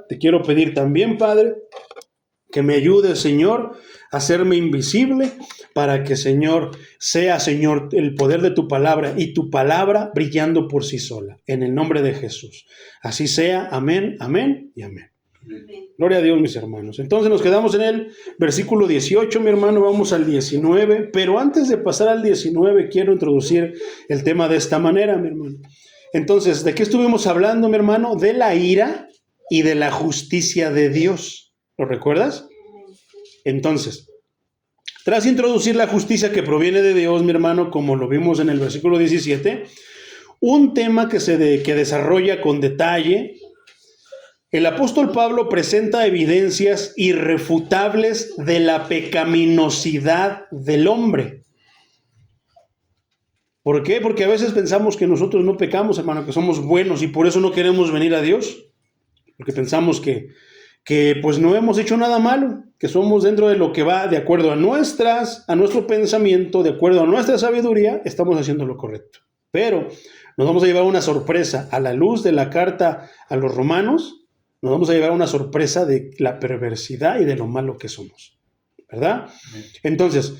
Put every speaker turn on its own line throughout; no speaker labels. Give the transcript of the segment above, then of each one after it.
Te quiero pedir también, Padre, que me ayude, Señor, a hacerme invisible para que, Señor, sea, Señor, el poder de tu palabra y tu palabra brillando por sí sola. En el nombre de Jesús. Así sea. Amén, amén y amén. Amén. Gloria a Dios, mis hermanos. Entonces nos quedamos en el versículo 18, mi hermano. Vamos al 19. Pero antes de pasar al 19, quiero introducir el tema de esta manera, mi hermano. Entonces, ¿de qué estuvimos hablando, mi hermano? De la ira y de la justicia de Dios. ¿Lo recuerdas? Entonces, tras introducir la justicia que proviene de Dios, mi hermano, como lo vimos en el versículo 17, un tema que desarrolla con detalle, el apóstol Pablo presenta evidencias irrefutables de la pecaminosidad del hombre. ¿Por qué? Porque a veces pensamos que nosotros no pecamos, hermano, que somos buenos y por eso no queremos venir a Dios. Porque pensamos que pues no hemos hecho nada malo, que somos dentro de lo que va de acuerdo a nuestro pensamiento, de acuerdo a nuestra sabiduría, estamos haciendo lo correcto. Pero nos vamos a llevar una sorpresa a la luz de la carta a los romanos, nos vamos a llevar una sorpresa de la perversidad y de lo malo que somos, ¿verdad? Entonces,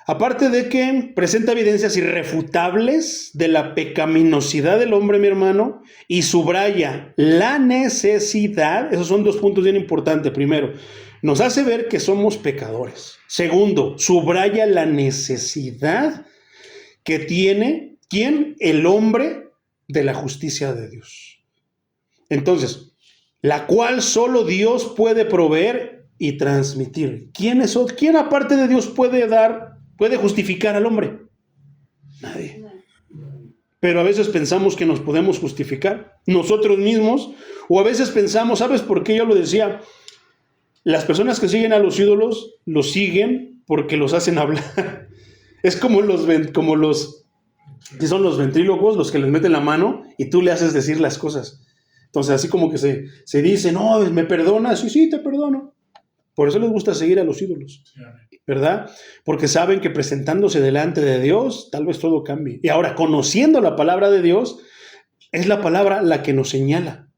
aparte de que presenta evidencias irrefutables de la pecaminosidad del hombre, mi hermano, y subraya la necesidad, esos son dos puntos bien importantes. Primero, nos hace ver que somos pecadores. Segundo, subraya la necesidad que tiene, ¿quién? El hombre de la justicia de Dios. Entonces, la cual solo Dios puede proveer y transmitir. ¿Quién aparte de Dios puede justificar al hombre? Nadie. Pero a veces pensamos que nos podemos justificar nosotros mismos, o a veces pensamos, ¿sabes por qué yo lo decía? Las personas que siguen a los ídolos, los siguen porque los hacen hablar. Es como si son los ventrílocos, los que les meten la mano y tú le haces decir las cosas. Entonces así como que se dice, no, ¿me perdonas? Sí, te perdono. Por eso les gusta seguir a los ídolos, ¿verdad? Porque saben que presentándose delante de Dios, tal vez todo cambie. Y ahora, conociendo la palabra de Dios, es la palabra la que nos señala.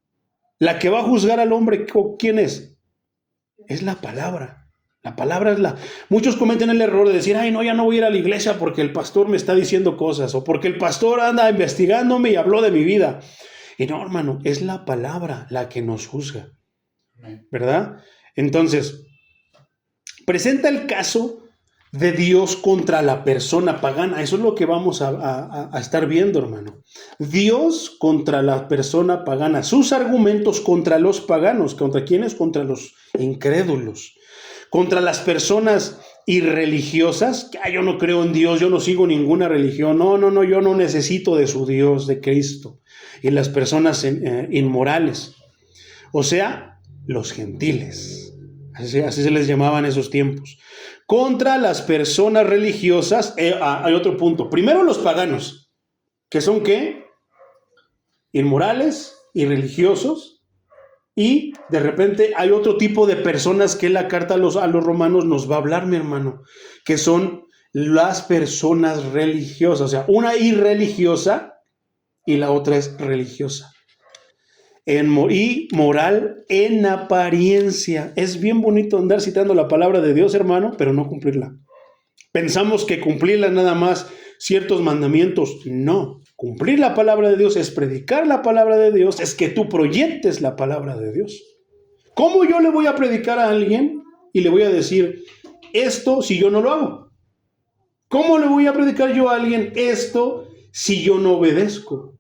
La que va a juzgar al hombre, ¿quién es? Es la palabra. La palabra es Muchos cometen el error de decir, ay, no, ya no voy a ir a la iglesia porque el pastor me está diciendo cosas, o porque el pastor anda investigándome y habló de mi vida. Y no, hermano, es la palabra la que nos juzga, ¿verdad? Entonces, presenta el caso de Dios contra la persona pagana. Eso es lo que vamos a estar viendo, hermano. Dios contra la persona pagana. Sus argumentos contra los paganos. ¿Contra quiénes? Contra los incrédulos. Contra las personas irreligiosas. Yo no creo en Dios, yo no sigo ninguna religión. No, yo no necesito de su Dios, de Cristo. Y las personas inmorales. O sea, los gentiles. Así se les llamaba en esos tiempos. Contra las personas religiosas, hay otro punto. Primero los paganos, que son ¿qué? Inmorales, irreligiosos, y de repente hay otro tipo de personas que la carta a los romanos nos va a hablar, mi hermano, que son las personas religiosas. O sea, una irreligiosa y la otra es religiosa. Y moral en apariencia. Es bien bonito andar citando la palabra de Dios, hermano, pero no cumplirla. Pensamos que cumplirla nada más ciertos mandamientos. No, cumplir la palabra de Dios es predicar la palabra de Dios, es que tú proyectes la palabra de Dios. ¿Cómo yo le voy a predicar a alguien y le voy a decir esto si yo no lo hago? ¿Cómo le voy a predicar yo a alguien esto si yo no obedezco?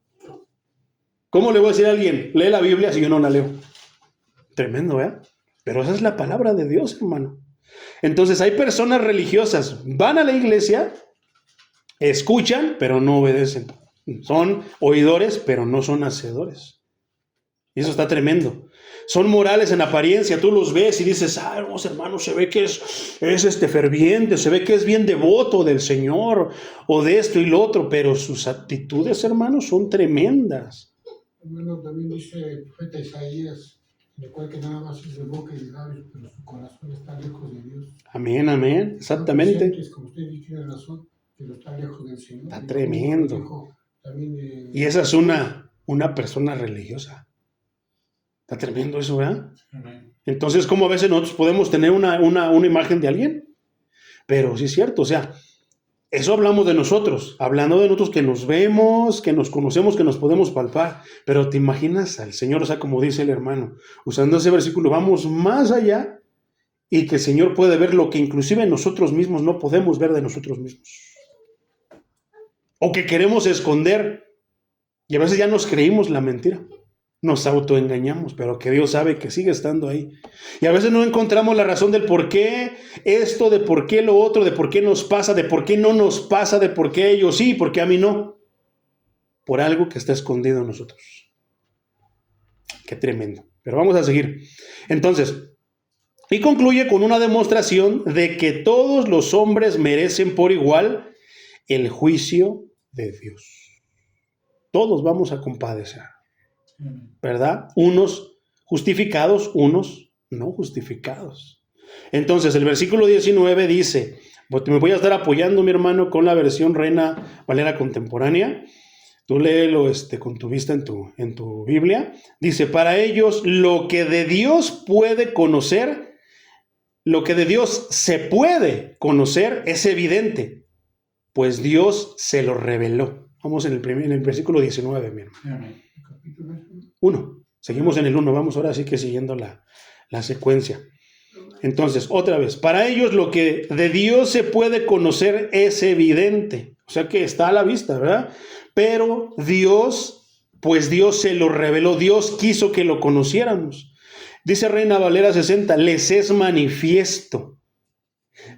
¿Cómo le voy a decir a alguien, lee la Biblia si yo no la leo? Tremendo, ¿eh? Pero esa es la palabra de Dios, hermano. Entonces hay personas religiosas, van a la iglesia, escuchan, pero no obedecen. Son oidores, pero no son hacedores. Y eso está tremendo. Son morales en apariencia, tú los ves y dices, hermano, se ve que es ferviente, se ve que es bien devoto del Señor, o de esto y lo otro, pero sus actitudes, hermanos, son tremendas.
Bueno, también dice el profeta Isaías, en el cual que nada más es de boca y de labios, pero su corazón está lejos de Dios.
Amén, exactamente.
Como usted tiene razón, pero está lejos del Señor.
Está tremendo.
También,
y esa es una persona religiosa. Está tremendo eso, ¿verdad?
Amén.
Entonces, ¿cómo a veces nosotros podemos tener una imagen de alguien? Pero sí es cierto, o sea, eso hablamos de nosotros, hablando de nosotros que nos vemos, que nos conocemos, que nos podemos palpar. Pero te imaginas al Señor, o sea, como dice el hermano, usando ese versículo, vamos más allá y que el Señor puede ver lo que inclusive nosotros mismos no podemos ver de nosotros mismos. O que queremos esconder y a veces ya nos creímos la mentira. Nos autoengañamos, pero que Dios sabe que sigue estando ahí. Y a veces no encontramos la razón del por qué esto, de por qué lo otro, de por qué nos pasa, de por qué no nos pasa, de por qué ellos sí, por qué a mí no. Por algo que está escondido en nosotros. Qué tremendo. Pero vamos a seguir. Entonces, y concluye con una demostración de que todos los hombres merecen por igual el juicio de Dios. Todos vamos a compadecer. ¿Verdad? Unos justificados, unos no justificados. Entonces, el versículo 19 dice, me voy a estar apoyando, mi hermano, con la versión Reina Valera contemporánea. Tú léelo con tu vista en tu Biblia. Dice, para ellos lo que de Dios puede conocer, lo que de Dios se puede conocer es evidente, pues Dios se lo reveló. Vamos en el versículo 19, mi hermano. 1. Seguimos en el 1. Vamos ahora sí que siguiendo la secuencia. Entonces, otra vez. Para ellos lo que de Dios se puede conocer es evidente. O sea que está a la vista, ¿verdad? Pero Dios, pues Dios se lo reveló. Dios quiso que lo conociéramos. Dice Reina Valera 60, les es manifiesto.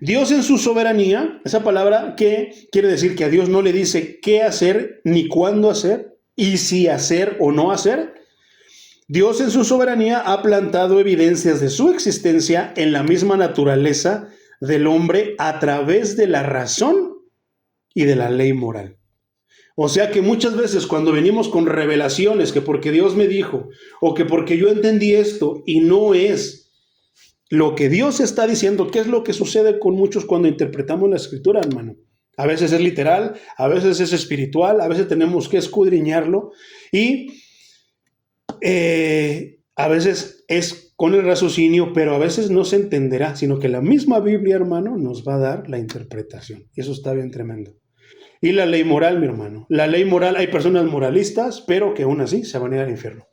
Dios en su soberanía, esa palabra que quiere decir que a Dios no le dice qué hacer ni cuándo hacer y si hacer o no hacer. Dios en su soberanía ha plantado evidencias de su existencia en la misma naturaleza del hombre a través de la razón y de la ley moral. O sea que muchas veces cuando venimos con revelaciones que porque Dios me dijo o que porque yo entendí esto y no es lo que Dios está diciendo, ¿qué es lo que sucede con muchos cuando interpretamos la escritura, hermano? A veces es literal, a veces es espiritual, a veces tenemos que escudriñarlo y a veces es con el raciocinio, pero a veces no se entenderá, sino que la misma Biblia, hermano, nos va a dar la interpretación. Y eso está bien tremendo. Y la ley moral, mi hermano. La ley moral, hay personas moralistas, pero que aún así se van a ir al infierno.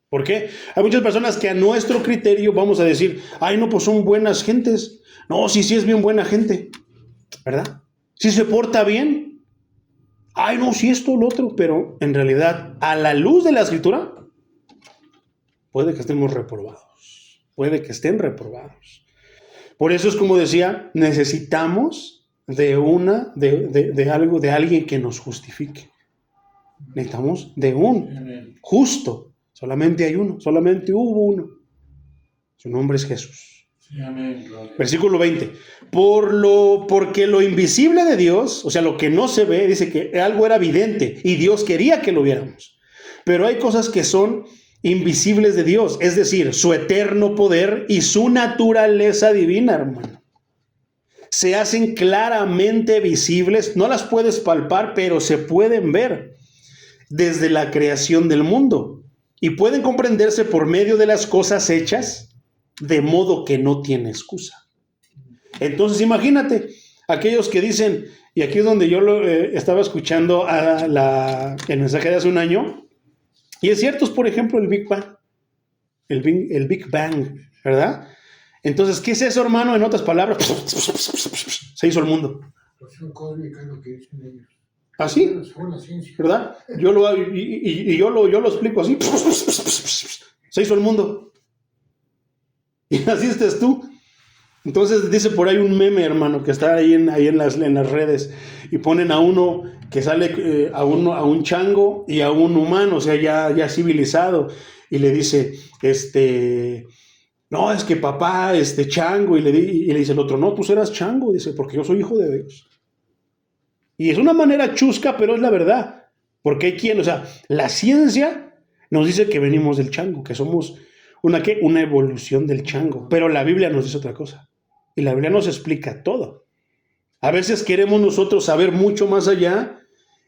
¿Por qué? Hay muchas personas que a nuestro criterio vamos a decir, ay, no, pues son buenas gentes. No, sí es bien buena gente, ¿verdad? Sí se porta bien. Ay, no, sí esto, lo otro, pero en realidad, a la luz de la escritura, puede que estemos reprobados. Puede que estén reprobados. Por eso es como decía, necesitamos de algo, de alguien que nos justifique. Necesitamos de un justo. Solamente hay uno, solamente hubo uno. Su nombre es Jesús.
Sí, amén.
Versículo 20. Porque lo invisible de Dios, o sea, lo que no se ve, dice que algo era evidente y Dios quería que lo viéramos. Pero hay cosas que son invisibles de Dios, es decir, su eterno poder y su naturaleza divina, hermano. Se hacen claramente visibles, no las puedes palpar, pero se pueden ver desde la creación del mundo. Y pueden comprenderse por medio de las cosas hechas, de modo que no tiene excusa. Entonces, imagínate, aquellos que dicen, y aquí es donde yo estaba escuchando el mensaje de hace un año, y es cierto, es por ejemplo el Big Bang, el Big Bang, ¿verdad? Entonces, ¿qué es eso, hermano? En otras palabras, se hizo el mundo.
Explosión cósmica es lo que dicen ellos.
¿Así?
Según la ciencia.
¿Verdad? Yo lo explico así. Se hizo el mundo. Y así estás tú. Entonces dice por ahí un meme, hermano, que está ahí en las redes. Y ponen a uno que sale a un chango y a un humano, o sea, ya civilizado. Y le dice, no, es que papá, chango. Y le dice el otro, no, tú serás chango. Dice, porque yo soy hijo de Dios. Y es una manera chusca, pero es la verdad. Porque hay quien, o sea, la ciencia nos dice que venimos del chango, que somos una evolución del chango. Pero la Biblia nos dice otra cosa. Y la Biblia nos explica todo. A veces queremos nosotros saber mucho más allá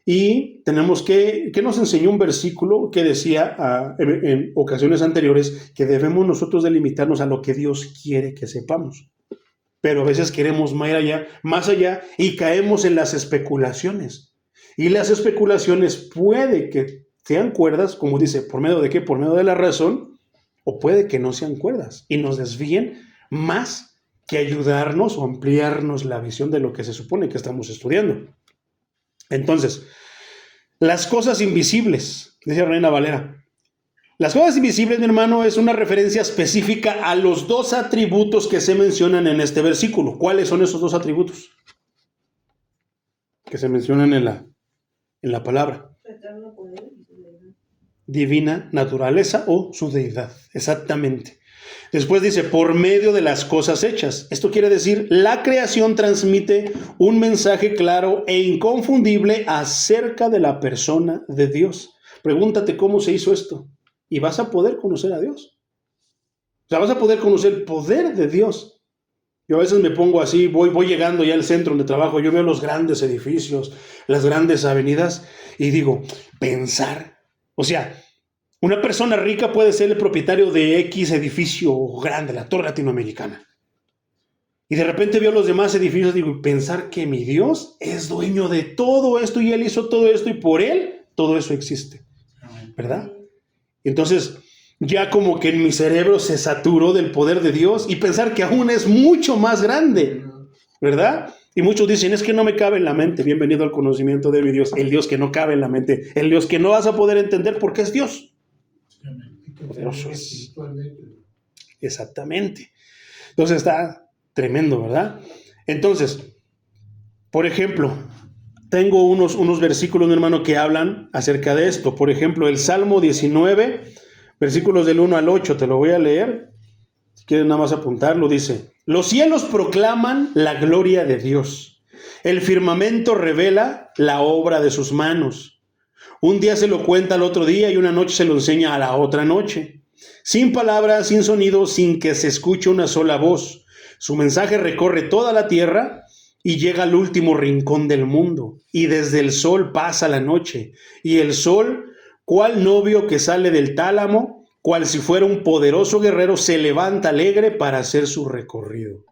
Y tenemos que nos enseñó un versículo que decía en ocasiones anteriores que debemos nosotros delimitarnos a lo que Dios quiere que sepamos. Pero a veces queremos más allá y caemos en las especulaciones. Y las especulaciones puede que sean cuerdas, como dice, ¿por medio de qué? Por medio de la razón, o puede que no sean cuerdas y nos desvíen más que ayudarnos o ampliarnos la visión de lo que se supone que estamos estudiando. Entonces, las cosas invisibles, dice Reina Valera. Las cosas invisibles, mi hermano, es una referencia específica a los dos atributos que se mencionan en este versículo. ¿Cuáles son esos dos atributos que se mencionan en la palabra? Divina naturaleza o su deidad, exactamente. Después dice, por medio de las cosas hechas. Esto quiere decir, la creación transmite un mensaje claro e inconfundible acerca de la persona de Dios. Pregúntate cómo se hizo esto y vas a poder conocer a Dios. O sea, vas a poder conocer el poder de Dios. Yo a veces me pongo así, voy llegando ya al centro donde trabajo, yo veo los grandes edificios, las grandes avenidas y digo, pensar. O sea, una persona rica puede ser el propietario de X edificio grande, la Torre Latinoamericana. Y de repente veo los demás edificios y digo, pensar que mi Dios es dueño de todo esto y Él hizo todo esto y por Él todo eso existe. ¿Verdad? Entonces, ya como que en mi cerebro se saturó del poder de Dios y pensar que aún es mucho más grande. ¿Verdad? Y muchos dicen, es que no me cabe en la mente. Bienvenido al conocimiento de mi Dios. El Dios que no cabe en la mente. El Dios que no vas a poder entender porque es Dios. Poderoso es. Exactamente. Entonces está tremendo, ¿verdad? Entonces, por ejemplo, tengo unos versículos, mi hermano, que hablan acerca de esto. Por ejemplo, el Salmo 19, versículos del 1 al 8, te lo voy a leer. Si quieres nada más apuntarlo, dice, los cielos proclaman la gloria de Dios. El firmamento revela la obra de sus manos. Un día se lo cuenta al otro día y una noche se lo enseña a la otra noche. Sin palabras, sin sonido, sin que se escuche una sola voz. Su mensaje recorre toda la tierra y llega al último rincón del mundo. Y desde el sol pasa la noche. Y el sol, cual novio que sale del tálamo, cual si fuera un poderoso guerrero, se levanta alegre para hacer su recorrido.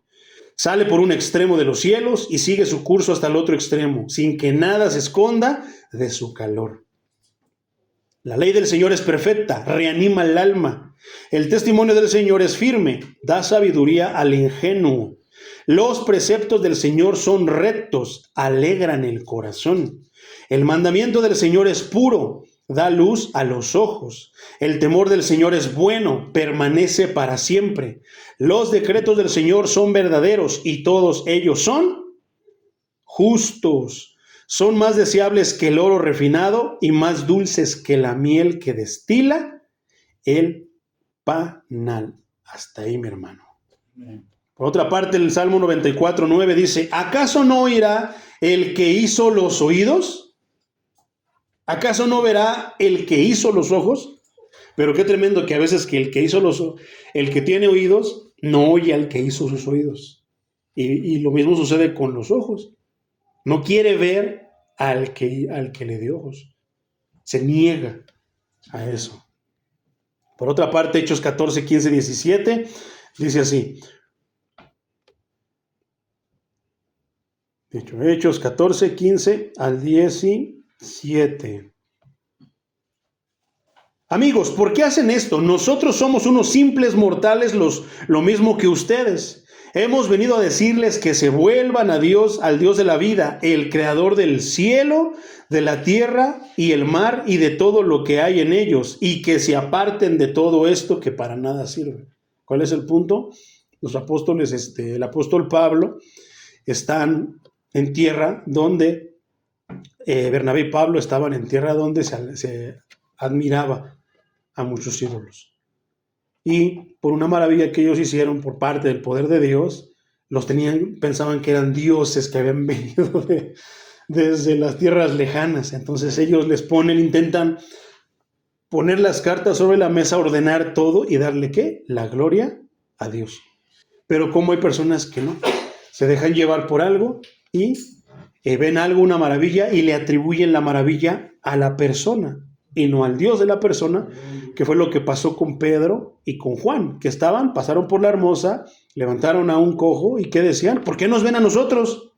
Sale por un extremo de los cielos y sigue su curso hasta el otro extremo, sin que nada se esconda de su calor. La ley del Señor es perfecta, reanima el alma. El testimonio del Señor es firme, da sabiduría al ingenuo. Los preceptos del Señor son rectos, alegran el corazón. El mandamiento del Señor es puro, da luz a los ojos. El temor del Señor es bueno, permanece para siempre. Los decretos del Señor son verdaderos y todos ellos son justos. Son más deseables que el oro refinado y más dulces que la miel que destila el panal. Hasta ahí, mi hermano. Por otra parte, el Salmo 94:9 dice, ¿acaso no oirá el que hizo los oídos? ¿Acaso no verá el que hizo los ojos? Pero qué tremendo que a veces que el que tiene oídos no oye al que hizo sus oídos. Y lo mismo sucede con los ojos. No quiere ver al que le dio ojos. Se niega a eso. Por otra parte, Hechos 14, 15, 17, dice así. Hechos 14, 15 al 17. Amigos, ¿por qué hacen esto? Nosotros somos unos simples mortales, lo mismo que ustedes. Hemos venido a decirles que se vuelvan a Dios, al Dios de la vida, el creador del cielo, de la tierra y el mar y de todo lo que hay en ellos, y que se aparten de todo esto que para nada sirve. ¿Cuál es el punto? Los apóstoles, el apóstol Pablo, están en tierra donde Bernabé y Pablo estaban en tierra donde se admiraba a muchos ídolos. Y por una maravilla que ellos hicieron por parte del poder de Dios, pensaban que eran dioses que habían venido desde las tierras lejanas. Entonces ellos intentan poner las cartas sobre la mesa, ordenar todo y darle ¿qué? La gloria a Dios. Pero como hay personas que no, se dejan llevar por algo y ven algo, una maravilla, y le atribuyen la maravilla a la persona y no al Dios de la persona, que fue lo que pasó con Pedro y con Juan, que pasaron por la Hermosa, levantaron a un cojo y ¿qué decían? ¿Por qué nos ven a nosotros?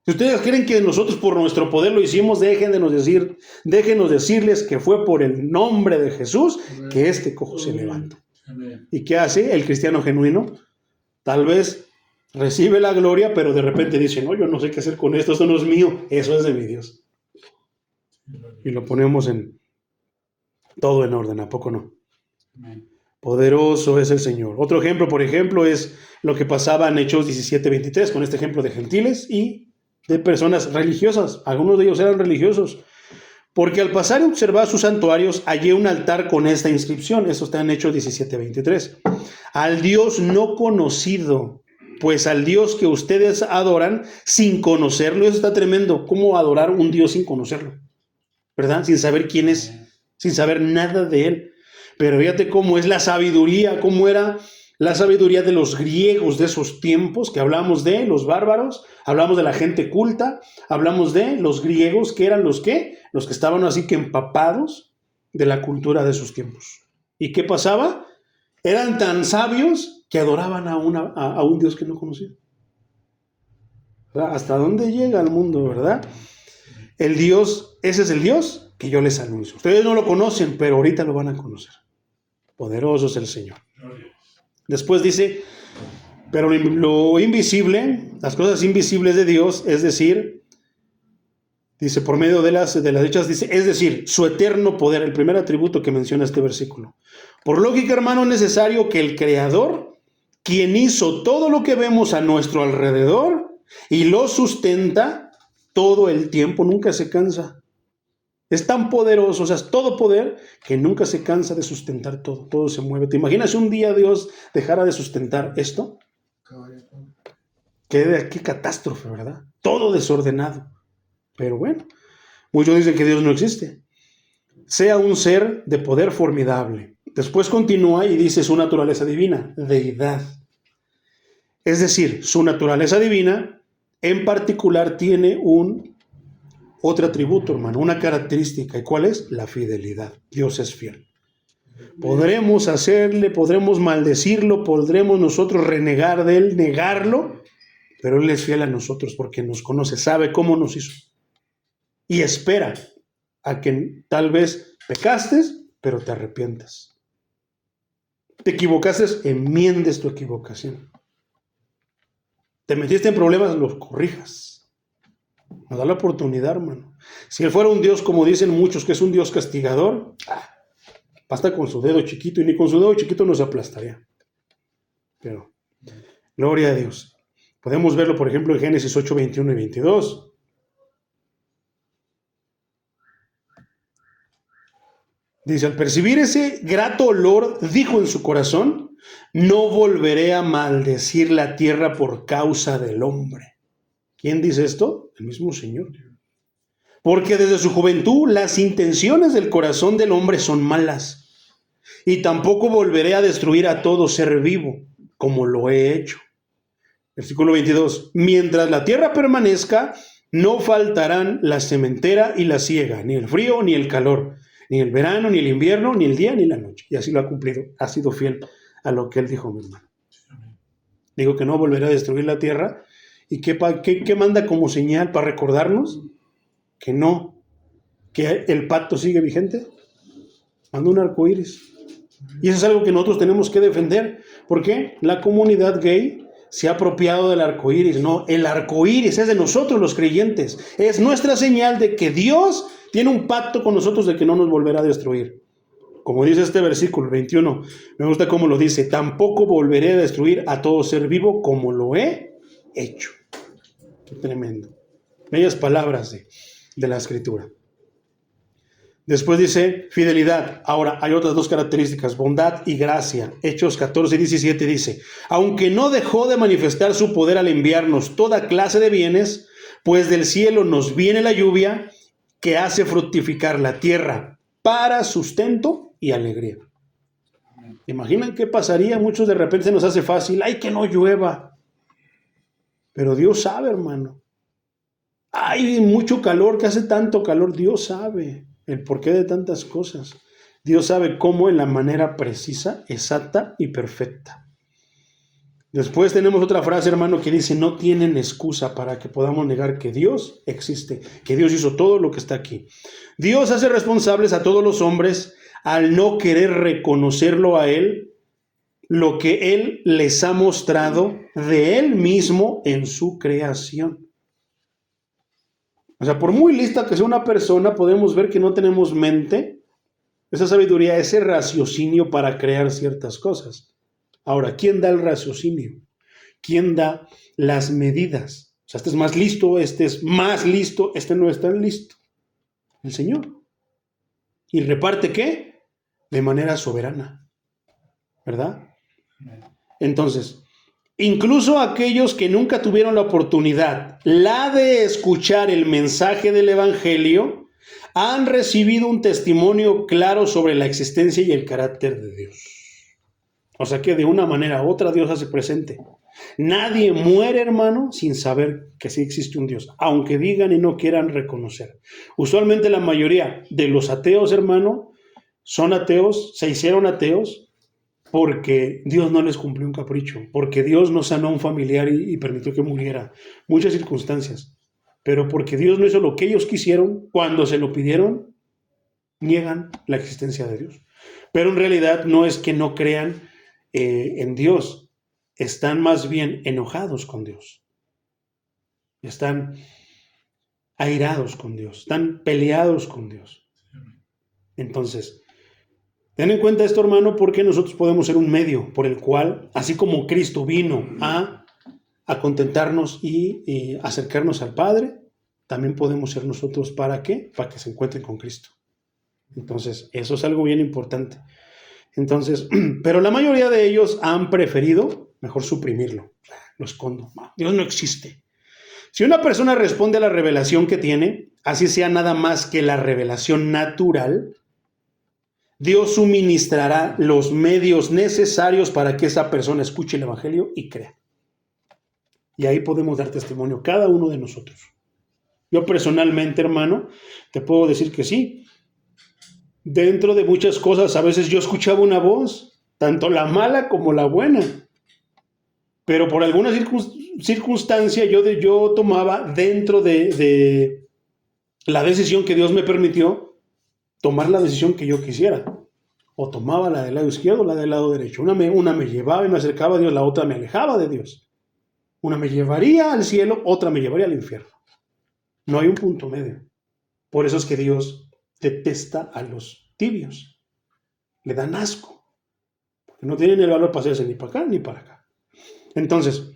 Si ustedes creen que nosotros por nuestro poder lo hicimos, déjenos decirles que fue por el nombre de Jesús que este cojo se levantó. ¿Y qué hace el cristiano genuino? Tal vez recibe la gloria, pero de repente dice, no, yo no sé qué hacer con esto no es mío, eso es de mi Dios. Y lo ponemos todo en orden, ¿a poco no? Poderoso es el Señor. Otro ejemplo, por ejemplo, es lo que pasaba en Hechos 17:23, con este ejemplo de gentiles y de personas religiosas. Algunos de ellos eran religiosos. Porque al pasar y observar sus santuarios, hallé un altar con esta inscripción. Eso está en Hechos 17:23. Al Dios no conocido, pues al Dios que ustedes adoran sin conocerlo. Eso está tremendo. ¿Cómo adorar un Dios sin conocerlo? ¿Verdad? Sin saber quién es, sin saber nada de él. Pero fíjate cómo es la sabiduría, cómo era la sabiduría de los griegos de esos tiempos, que hablamos de los bárbaros, hablamos de la gente culta, hablamos de los griegos, que eran los que estaban así que empapados de la cultura de esos tiempos. ¿Y qué pasaba? Eran tan sabios que adoraban a un Dios que no conocían. ¿Hasta dónde llega el mundo, verdad? El Dios, ese es el Dios que yo les anuncio. Ustedes no lo conocen, pero ahorita lo van a conocer. Poderoso es el Señor. Después dice, pero lo invisible, las cosas invisibles de Dios, es decir, dice por medio de las hechas, dice, es decir, su eterno poder, el primer atributo que menciona este versículo. Por lógica, hermano, es necesario que el Creador, quien hizo todo lo que vemos a nuestro alrededor y lo sustenta todo el tiempo, nunca se cansa. Es tan poderoso, o sea, es todo poder que nunca se cansa de sustentar todo, todo se mueve. ¿Te imaginas si un día Dios dejara de sustentar esto? Qué catástrofe, ¿verdad? Todo desordenado. Pero bueno, muchos dicen que Dios no existe. Sea un ser de poder formidable. Después continúa y dice su naturaleza divina, deidad. Es decir, su naturaleza divina en particular tiene otro atributo, hermano, una característica. ¿Y cuál es? La fidelidad. Dios es fiel. Podremos hacerle, podremos maldecirlo, podremos nosotros renegar de él, negarlo, pero él es fiel a nosotros porque nos conoce, sabe cómo nos hizo. Y espera a que tal vez pecaste, pero te arrepientas. Te equivocaste, enmiendes tu equivocación. Te metiste en problemas, los corrijas. Nos da la oportunidad, hermano. Si él fuera un Dios, como dicen muchos, que es un Dios castigador, basta con su dedo chiquito, y ni con su dedo chiquito nos aplastaría. Pero, gloria a Dios. Podemos verlo, por ejemplo, en Génesis 8, 21 y 22. Dice, al percibir ese grato olor, dijo en su corazón, no volveré a maldecir la tierra por causa del hombre. ¿Quién dice esto? El mismo Señor. Porque desde su juventud las intenciones del corazón del hombre son malas. Y tampoco volveré a destruir a todo ser vivo, como lo he hecho. Versículo 22. Mientras la tierra permanezca, no faltarán la sementera y la siega, ni el frío ni el calor, ni el verano, ni el invierno, ni el día, ni la noche. Y así lo ha cumplido. Ha sido fiel a lo que él dijo, mi hermano. Digo que no volverá a destruir la tierra. ¿Y qué manda como señal para recordarnos? Que no, que el pacto sigue vigente. Manda un arco iris. Y eso es algo que nosotros tenemos que defender. ¿Por qué? La comunidad gay se ha apropiado del arco iris. No, el arco iris es de nosotros los creyentes. Es nuestra señal de que Dios tiene un pacto con nosotros de que no nos volverá a destruir. Como dice este versículo 21, me gusta cómo lo dice, tampoco volveré a destruir a todo ser vivo como lo he hecho. Qué tremendo. Bellas palabras de la Escritura. Después dice fidelidad. Ahora hay otras dos características, bondad y gracia. Hechos 14 y 17 dice, aunque no dejó de manifestar su poder al enviarnos toda clase de bienes, pues del cielo nos viene la lluvia que hace fructificar la tierra para sustento y alegría. ¿Imaginan qué pasaría? Muchos de repente se nos hace fácil, ¡ay, que no llueva! Pero Dios sabe, hermano. Hay mucho calor, que hace tanto calor. Dios sabe el porqué de tantas cosas. Dios sabe cómo en la manera precisa, exacta y perfecta. Después tenemos otra frase, hermano, que dice, no tienen excusa para que podamos negar que Dios existe, que Dios hizo todo lo que está aquí. Dios hace responsables a todos los hombres al no querer reconocerlo a Él, lo que Él les ha mostrado de Él mismo en su creación. O sea, por muy lista que sea una persona, podemos ver que no tenemos mente, esa sabiduría, ese raciocinio para crear ciertas cosas. Ahora, ¿quién da el raciocinio? ¿Quién da las medidas? O sea, este es más listo, este es más listo, este no es tan listo. El Señor. ¿Y reparte qué? De manera soberana. ¿Verdad? Entonces, incluso aquellos que nunca tuvieron la oportunidad, la de escuchar el mensaje del Evangelio, han recibido un testimonio claro sobre la existencia y el carácter de Dios. O sea que de una manera u otra Dios hace presente. Nadie muere, hermano, sin saber que sí existe un Dios, aunque digan y no quieran reconocer. Usualmente la mayoría de los ateos, hermano, son ateos, se hicieron ateos porque Dios no les cumplió un capricho, porque Dios no sanó a un familiar y permitió que muriera. Muchas circunstancias. Pero porque Dios no hizo lo que ellos quisieron, cuando se lo pidieron, niegan la existencia de Dios. Pero en realidad no es que no crean en Dios, están más bien enojados con Dios, están airados con Dios, están peleados con Dios. Entonces, ten en cuenta esto, hermano, porque nosotros podemos ser un medio por el cual, así como Cristo vino a contentarnos y acercarnos al Padre, también podemos ser nosotros, ¿para qué? Para que se encuentren con Cristo. Entonces, eso es algo bien importante. Entonces, pero la mayoría de ellos han preferido mejor suprimirlo. Lo escondo. Dios no existe. Si una persona responde a la revelación que tiene, así sea nada más que la revelación natural, Dios suministrará los medios necesarios para que esa persona escuche el Evangelio y crea. Y ahí podemos dar testimonio cada uno de nosotros. Yo personalmente, hermano, te puedo decir que sí. Dentro de muchas cosas, a veces yo escuchaba una voz, tanto la mala como la buena, pero por alguna circunstancia yo tomaba dentro de la decisión que Dios me permitió, tomar la decisión que yo quisiera, o tomaba la del lado izquierdo o la del lado derecho. Una me llevaba y me acercaba a Dios, la otra me alejaba de Dios. Una me llevaría al cielo, otra me llevaría al infierno. No hay un punto medio. Por eso es que Dios detesta a los tibios, le dan asco, porque no tienen el valor para hacerse ni para acá ni para acá. Entonces,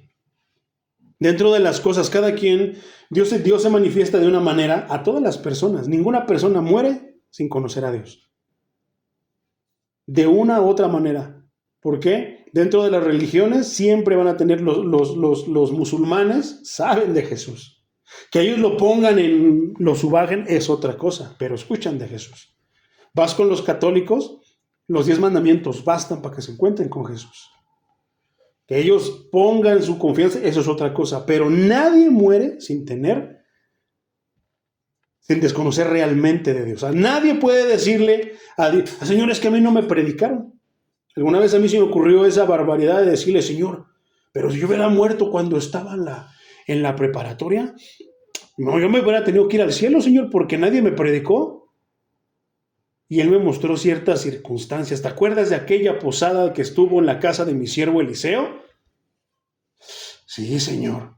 dentro de las cosas, cada quien, Dios se manifiesta de una manera a todas las personas. Ninguna persona muere sin conocer a Dios. De una u otra manera. ¿Por qué? Dentro de las religiones siempre van a tener los musulmanes, saben de Jesús. Que ellos lo pongan lo subajen es otra cosa, pero escuchan de Jesús. Vas con los católicos, los 10 mandamientos bastan para que se encuentren con Jesús. Que ellos pongan su confianza, eso es otra cosa, pero nadie muere sin desconocer realmente de Dios. O sea, nadie puede decirle a Dios, Señor, es que a mí no me predicaron. Alguna vez a mí se me ocurrió esa barbaridad de decirle, Señor, pero si yo hubiera muerto cuando estaba en la preparatoria, no, yo me hubiera tenido que ir al cielo, Señor, porque nadie me predicó. Y Él me mostró ciertas circunstancias. ¿Te acuerdas de aquella posada que estuvo en la casa de mi siervo Eliseo? Sí, Señor.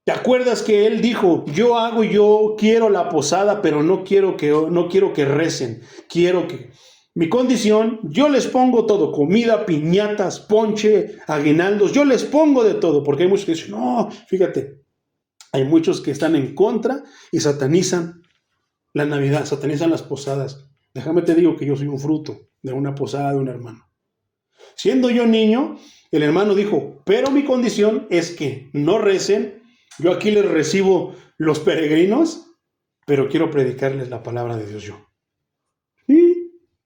¿Te acuerdas que Él dijo, yo quiero la posada, pero no quiero que recen, quiero que... Mi condición, yo les pongo todo, comida, piñatas, ponche, aguinaldos, yo les pongo de todo, porque hay muchos que dicen, no, fíjate, hay muchos que están en contra y satanizan la Navidad, satanizan las posadas. Déjame te digo que yo soy un fruto de una posada de un hermano. Siendo yo niño, el hermano dijo, pero mi condición es que no recen, yo aquí les recibo los peregrinos, pero quiero predicarles la palabra de Dios yo. ¿Sí?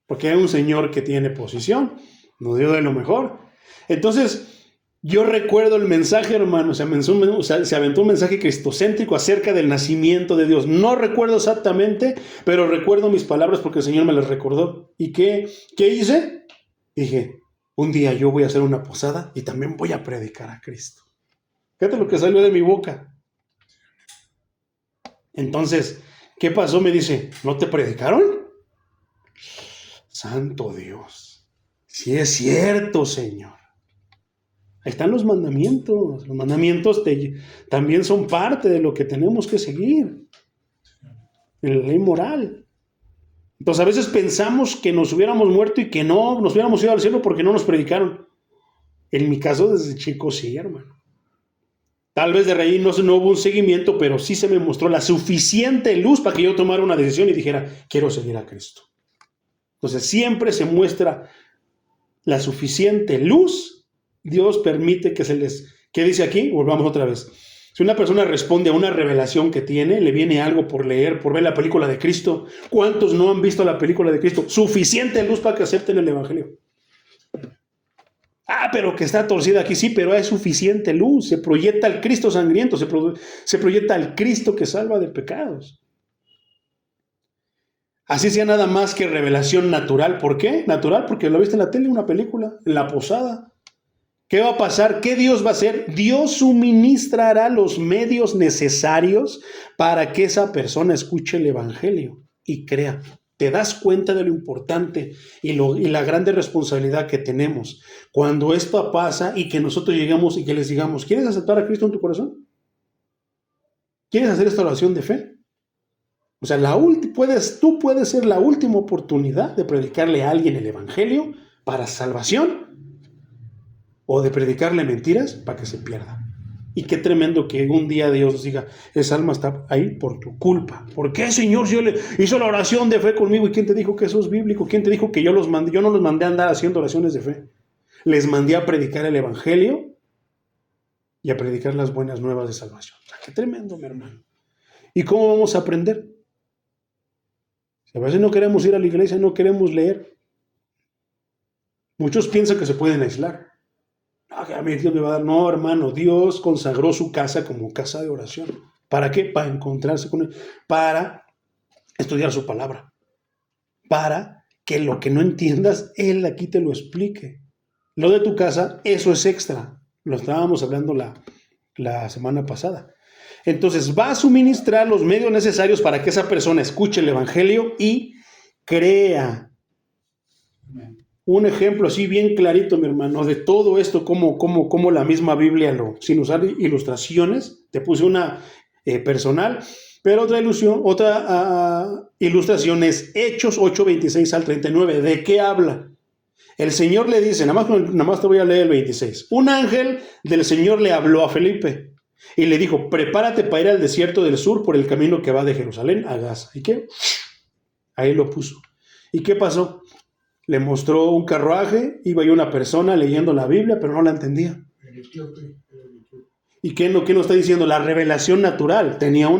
Porque hay un Señor que tiene posición, nos dio de lo mejor. Entonces, Yo recuerdo el mensaje, hermano, se aventó un mensaje cristocéntrico acerca del nacimiento de Dios. No recuerdo exactamente, pero recuerdo mis palabras porque el Señor me las recordó. ¿Y qué hice? Dije, un día yo voy a hacer una posada y también voy a predicar a Cristo. Fíjate lo que salió de mi boca. Entonces, ¿qué pasó? Me dice, ¿no te predicaron? Santo Dios. Sí es cierto, Señor. Ahí están los mandamientos. Los mandamientos también son parte de lo que tenemos que seguir. En la ley moral. Entonces a veces pensamos que nos hubiéramos muerto y que no nos hubiéramos ido al cielo porque no nos predicaron. En mi caso desde chico sí, hermano. Tal vez de ahí no hubo un seguimiento, pero sí se me mostró la suficiente luz para que yo tomara una decisión y dijera, quiero seguir a Cristo. Entonces siempre se muestra la suficiente luz. Dios permite que se les... ¿Qué dice aquí? Volvamos otra vez. Si una persona responde a una revelación que tiene, le viene algo por leer, por ver la película de Cristo. ¿Cuántos no han visto la película de Cristo? Suficiente luz para que acepten el Evangelio. Pero que está torcida aquí, sí, pero hay suficiente luz. Se proyecta al Cristo sangriento, se proyecta al Cristo que salva de pecados. Así sea nada más que revelación natural. ¿Por qué? Natural porque lo viste en la tele, una película, en la posada. ¿Qué va a pasar? ¿Qué Dios va a hacer? Dios suministrará los medios necesarios para que esa persona escuche el Evangelio y crea. ¿Te das cuenta de lo importante y la grande responsabilidad que tenemos cuando esto pasa y que nosotros llegamos y que les digamos, ¿quieres aceptar a Cristo en tu corazón? ¿Quieres hacer esta oración de fe? O sea, tú puedes ser la última oportunidad de predicarle a alguien el Evangelio para salvación o de predicarle mentiras para que se pierda. Y qué tremendo que un día Dios diga, esa alma está ahí por tu culpa. ¿Por qué, Señor? Si yo le hizo la oración de fe conmigo, ¿y quién te dijo que eso es bíblico? ¿Quién te dijo que yo los mandé? Yo no los mandé a andar haciendo oraciones de fe. Les mandé a predicar el Evangelio y a predicar las buenas nuevas de salvación. Qué tremendo, mi hermano. ¿Y cómo vamos a aprender? Si a veces no queremos ir a la iglesia, no queremos leer. Muchos piensan que se pueden aislar. A mí Dios me va a dar. No, hermano, Dios consagró su casa como casa de oración. ¿Para qué? Para encontrarse con Él, para estudiar su palabra, para que lo que no entiendas, Él aquí te lo explique. Lo de tu casa, eso es extra. Lo estábamos hablando la semana pasada. Entonces va a suministrar los medios necesarios para que esa persona escuche el Evangelio y crea. Un ejemplo así bien clarito, mi hermano, de todo esto, como la misma Biblia sin usar ilustraciones, te puse una personal, pero otra ilustración es Hechos 8:26 al 39. ¿De qué habla? El Señor le dice, nada más te voy a leer el 26. Un ángel del Señor le habló a Felipe y le dijo, prepárate para ir al desierto del sur por el camino que va de Jerusalén a Gaza. ¿Y qué? Ahí lo puso. ¿Y qué pasó? Le mostró un carruaje, iba ahí una persona leyendo la Biblia, pero no la entendía. ¿Y qué no está diciendo? La revelación natural. Tenía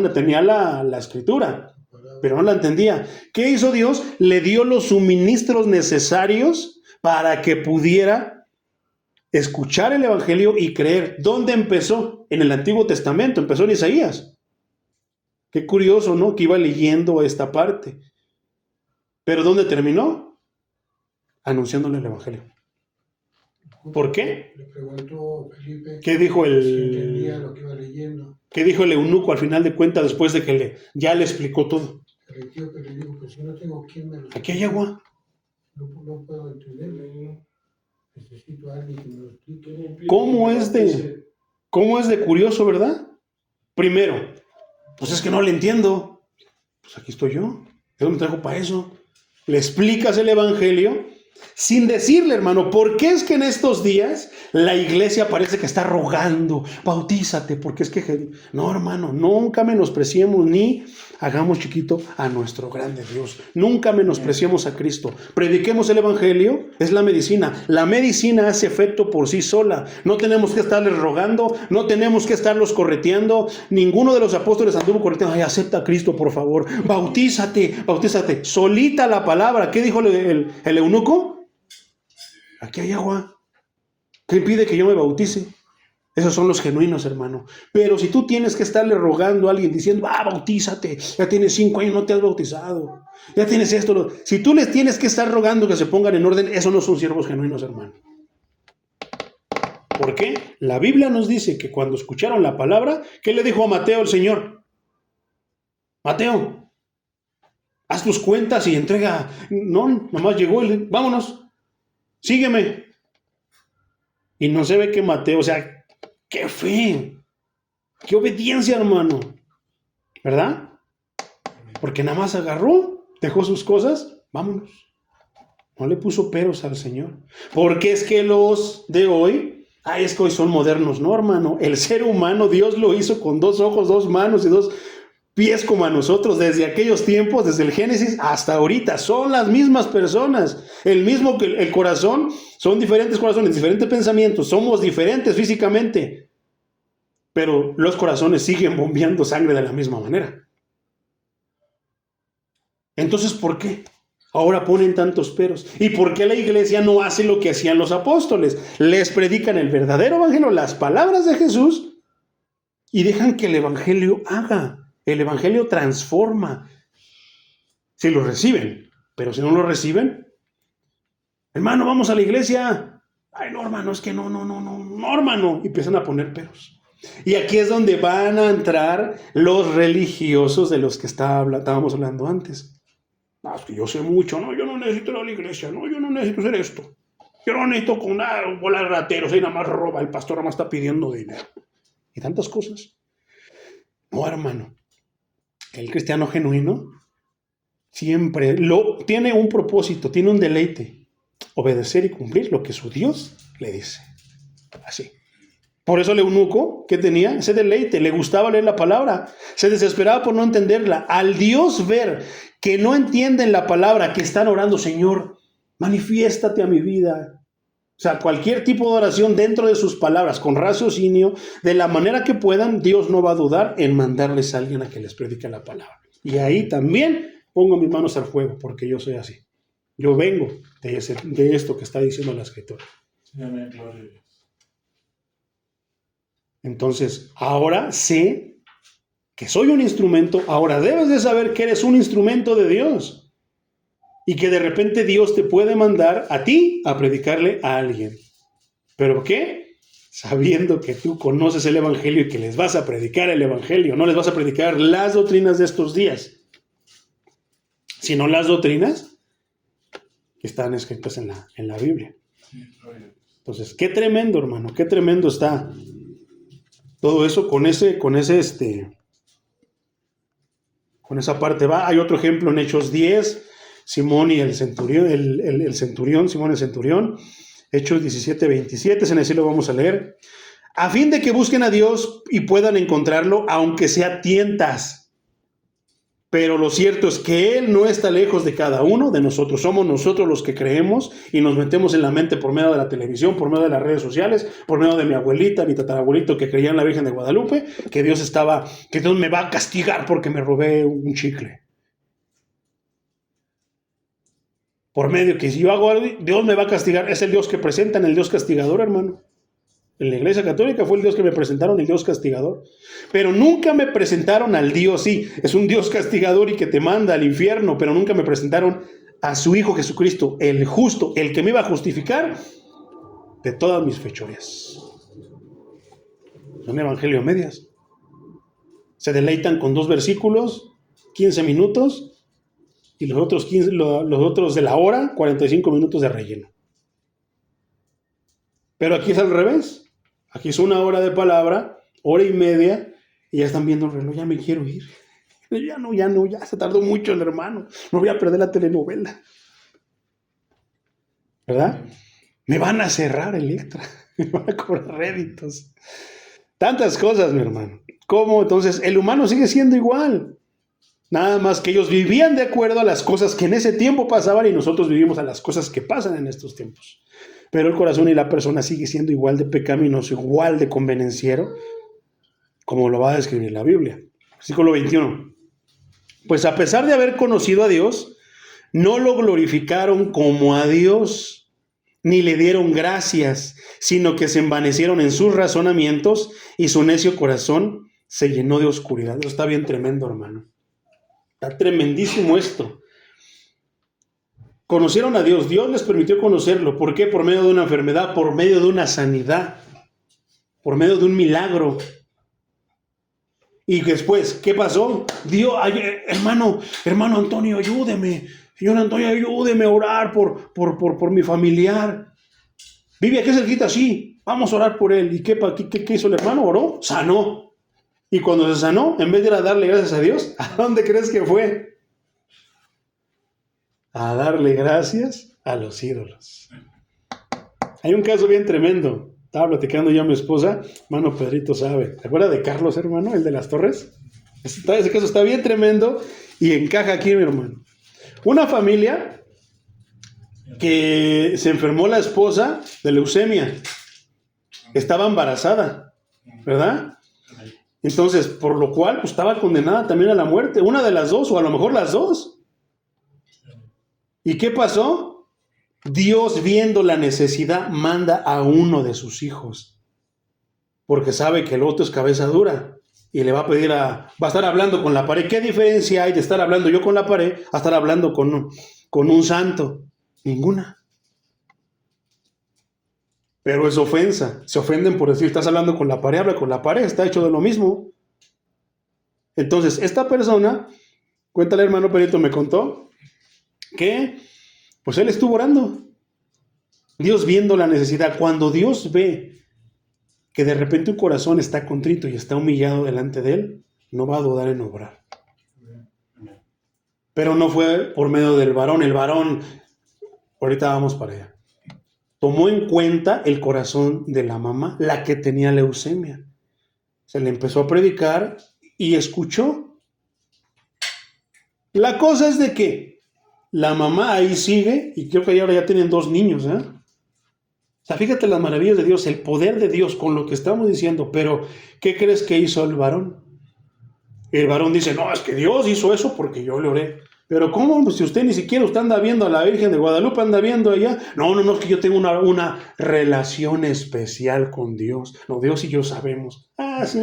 la escritura, pero no la entendía. ¿Qué hizo Dios? Le dio los suministros necesarios para que pudiera escuchar el Evangelio y creer. ¿Dónde empezó? En el Antiguo Testamento, empezó en Isaías. Qué curioso, ¿no? Que iba leyendo esta parte. ¿Pero dónde terminó? Anunciándole el Evangelio. ¿Por qué?
Le preguntó Felipe
¿Qué dijo
si entendía lo que iba leyendo.
¿Qué dijo el eunuco al final de cuentas después de que ya le explicó todo?
El etíope le dijo, pues si no tengo quien me lo
Aquí hay agua.
No puedo entenderlo. Necesito a alguien que me lo explique.
¿Cómo es de curioso, verdad? Primero, pues es que no le entiendo. Pues aquí estoy yo. Dios me trajo para eso. Le explicas el Evangelio sin decirle, hermano, ¿por qué es que en estos días la iglesia parece que está rogando, bautízate? Porque es que, no, hermano, nunca menospreciemos ni hagamos chiquito a nuestro grande Dios. Nunca menospreciemos a Cristo. Prediquemos el Evangelio, es la medicina. La medicina hace efecto por sí sola. No tenemos que estarles rogando, no tenemos que estarlos correteando. Ninguno de los apóstoles anduvo correteando. Ay, acepta a Cristo, por favor. Bautízate. Solita la palabra. ¿Qué dijo el eunuco? Aquí hay agua. ¿Qué impide que yo me bautice? Esos son los genuinos, hermano. Pero si tú tienes que estarle rogando a alguien diciendo, bautízate, ya tienes 5 años, no te has bautizado, ya tienes esto. Si tú les tienes que estar rogando que se pongan en orden, esos no son siervos genuinos, hermano. ¿Por qué? La Biblia nos dice que cuando escucharon la palabra, ¿qué le dijo a Mateo el Señor? Mateo, haz tus cuentas y entrega. No, nomás llegó y vámonos, sígueme. Y no se ve que Mateo, o sea, qué fe, qué obediencia, hermano, ¿verdad? Porque nada más agarró, dejó sus cosas, vámonos. No le puso peros al Señor. Porque es que los de hoy, es que hoy son modernos. No, hermano, el ser humano Dios lo hizo con 2 ojos, 2 manos y 2 pies como a nosotros. Desde aquellos tiempos, desde el Génesis hasta ahorita, son las mismas personas. El corazón, son diferentes corazones, diferentes pensamientos. Somos diferentes físicamente. Pero los corazones siguen bombeando sangre de la misma manera. Entonces, ¿por qué ahora ponen tantos peros? ¿Y por qué la iglesia no hace lo que hacían los apóstoles? Les predican el verdadero evangelio, las palabras de Jesús, y dejan que el evangelio haga. El evangelio transforma. Si lo reciben, pero si no lo reciben, hermano, vamos a la iglesia. Ay, no, hermano, es que no, hermano. Y empiezan a poner peros. Y aquí es donde van a entrar los religiosos de los que estábamos hablando antes. Es que yo sé mucho, no, yo no necesito ir a la iglesia, no, yo no necesito hacer esto. Yo no necesito con nada, bola de rateros, ahí nada más roba, el pastor nada más está pidiendo dinero. Y tantas cosas. No, hermano. El cristiano genuino siempre tiene un propósito, tiene un deleite. Obedecer y cumplir lo que su Dios le dice. Así. Por eso el eunuco, ¿qué tenía? Ese deleite, le gustaba leer la palabra, se desesperaba por no entenderla. Al Dios ver que no entienden la palabra, que están orando, Señor, manifiéstate a mi vida. O sea, cualquier tipo de oración dentro de sus palabras, con raciocinio, de la manera que puedan, Dios no va a dudar en mandarles a alguien a que les predique la palabra. Y ahí también pongo mis manos al fuego, porque yo soy así. Yo vengo de esto que está diciendo la Escritura.
Amén, gloria a Dios.
Entonces, ahora sé que soy un instrumento, ahora debes de saber que eres un instrumento de Dios. Y que de repente Dios te puede mandar a ti a predicarle a alguien. ¿Pero qué? Sabiendo que tú conoces el evangelio y que les vas a predicar el evangelio. No les vas a predicar las doctrinas de estos días, sino las doctrinas que están escritas en la Biblia. Entonces, qué tremendo, hermano, qué tremendo está todo eso con esa parte. Hay otro ejemplo en Hechos 10. Simón y el centurión, Simón el centurión, Hechos 17:27, en ese lo vamos a leer. A fin de que busquen a Dios y puedan encontrarlo, aunque sea tientas. Pero lo cierto es que Él no está lejos de cada uno de nosotros. Somos nosotros los que creemos y nos metemos en la mente por medio de la televisión, por medio de las redes sociales, por medio de mi abuelita, mi tatarabuelito que creía en la Virgen de Guadalupe, que Dios me va a castigar porque me robé un chicle. Por medio que si yo hago algo, Dios me va a castigar. Es el Dios que presentan, el Dios castigador, hermano. En la Iglesia Católica fue el Dios que me presentaron, el Dios castigador. Pero nunca me presentaron al Dios, sí, es un Dios castigador y que te manda al infierno, pero nunca me presentaron a su Hijo Jesucristo, el justo, el que me iba a justificar de todas mis fechorías. Son evangelio a medias. Se deleitan con 2 versículos, 15 minutos, y los otros de la hora, 45 minutos de relleno. Pero aquí es al revés. Aquí es 1 hora de palabra, 1:30, y ya están viendo el reloj. Ya me quiero ir. Ya se tardó mucho el hermano. No voy a perder la telenovela. ¿Verdad? Me van a cerrar Electra. Me van a cobrar réditos. Tantas cosas, mi hermano. ¿Cómo? Entonces, el humano sigue siendo igual. Nada más que ellos vivían de acuerdo a las cosas que en ese tiempo pasaban y nosotros vivimos a las cosas que pasan en estos tiempos. Pero el corazón y la persona sigue siendo igual de pecaminoso, igual de convenenciero, como lo va a describir la Biblia. Versículo 21. Pues a pesar de haber conocido a Dios, no lo glorificaron como a Dios ni le dieron gracias, sino que se envanecieron en sus razonamientos y su necio corazón se llenó de oscuridad. Eso está bien tremendo, hermano. Está tremendísimo esto. Conocieron a Dios, Dios les permitió conocerlo. ¿Por qué? Por medio de una enfermedad, por medio de una sanidad, por medio de un milagro. Y después, ¿qué pasó? Dios, hermano Antonio, ayúdeme. Señor Antonio, ayúdeme a orar por mi familiar. Vive aquí cerquita, sí. Vamos a orar por él. ¿Y qué hizo el hermano? Oró, sanó. Y cuando se sanó, en vez de ir a darle gracias a Dios, ¿a dónde crees que fue? A darle gracias a los ídolos. Hay un caso bien tremendo. Estaba platicando yo a mi esposa, hermano Pedrito sabe. ¿Te acuerdas de Carlos, hermano, el de las Torres? Ese caso está bien tremendo y encaja aquí, mi hermano. Una familia que se enfermó la esposa de leucemia. Estaba embarazada, ¿verdad? Entonces, por lo cual, pues estaba condenada también a la muerte. Una de las dos, o a lo mejor las dos. ¿Y qué pasó? Dios, viendo la necesidad, manda a uno de sus hijos, porque sabe que el otro es cabeza dura y le va a pedir va a estar hablando con la pared. ¿Qué diferencia hay de estar hablando yo con la pared a estar hablando con un santo? Ninguna. Pero es ofensa. Se ofenden por decir, estás hablando con la pared, habla con la pared, está hecho de lo mismo. Entonces, esta persona, cuéntale, hermano Perito, me contó que pues él estuvo orando. Dios viendo la necesidad. Cuando Dios ve que de repente un corazón está contrito y está humillado delante de él, no va a dudar en obrar. Pero no fue por medio del varón. El varón, ahorita vamos para allá, tomó en cuenta el corazón de la mamá, la que tenía leucemia. Se le empezó a predicar y escuchó. La cosa es de que la mamá ahí sigue, y creo que ahora ya tienen 2 niños, ¿eh? O sea, fíjate las maravillas de Dios, el poder de Dios con lo que estamos diciendo. Pero, ¿qué crees que hizo el varón? El varón dice, no, es que Dios hizo eso porque yo le oré. Pero ¿cómo? Pues si usted ni siquiera usted anda viendo a la Virgen de Guadalupe, anda viendo allá. No, es que yo tengo una relación especial con Dios. No, Dios y yo sabemos.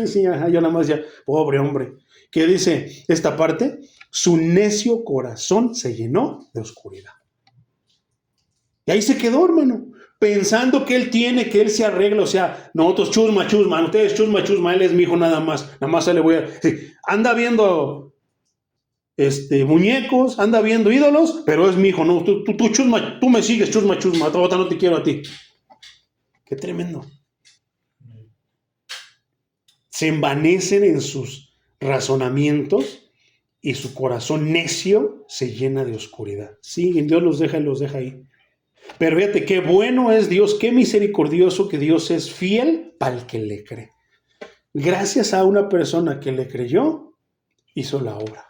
Sí, ajá, yo nada más ya, pobre hombre. ¿Qué dice esta parte? Su necio corazón se llenó de oscuridad. Y ahí se quedó, hermano, pensando que él se arregla. O sea, nosotros chusma, ustedes chusma, él es mi hijo nada más se le voy a... Sí, anda viendo muñecos, anda viendo ídolos, pero es mi hijo, no, tú chusma, tú me sigues, chusma, otra no te quiero a ti. Qué tremendo. Se envanecen en sus razonamientos y su corazón necio se llena de oscuridad. Sí, Dios los deja y los deja ahí. Pero fíjate, qué bueno es Dios, qué misericordioso que Dios es fiel para el que le cree. Gracias a una persona que le creyó, hizo la obra.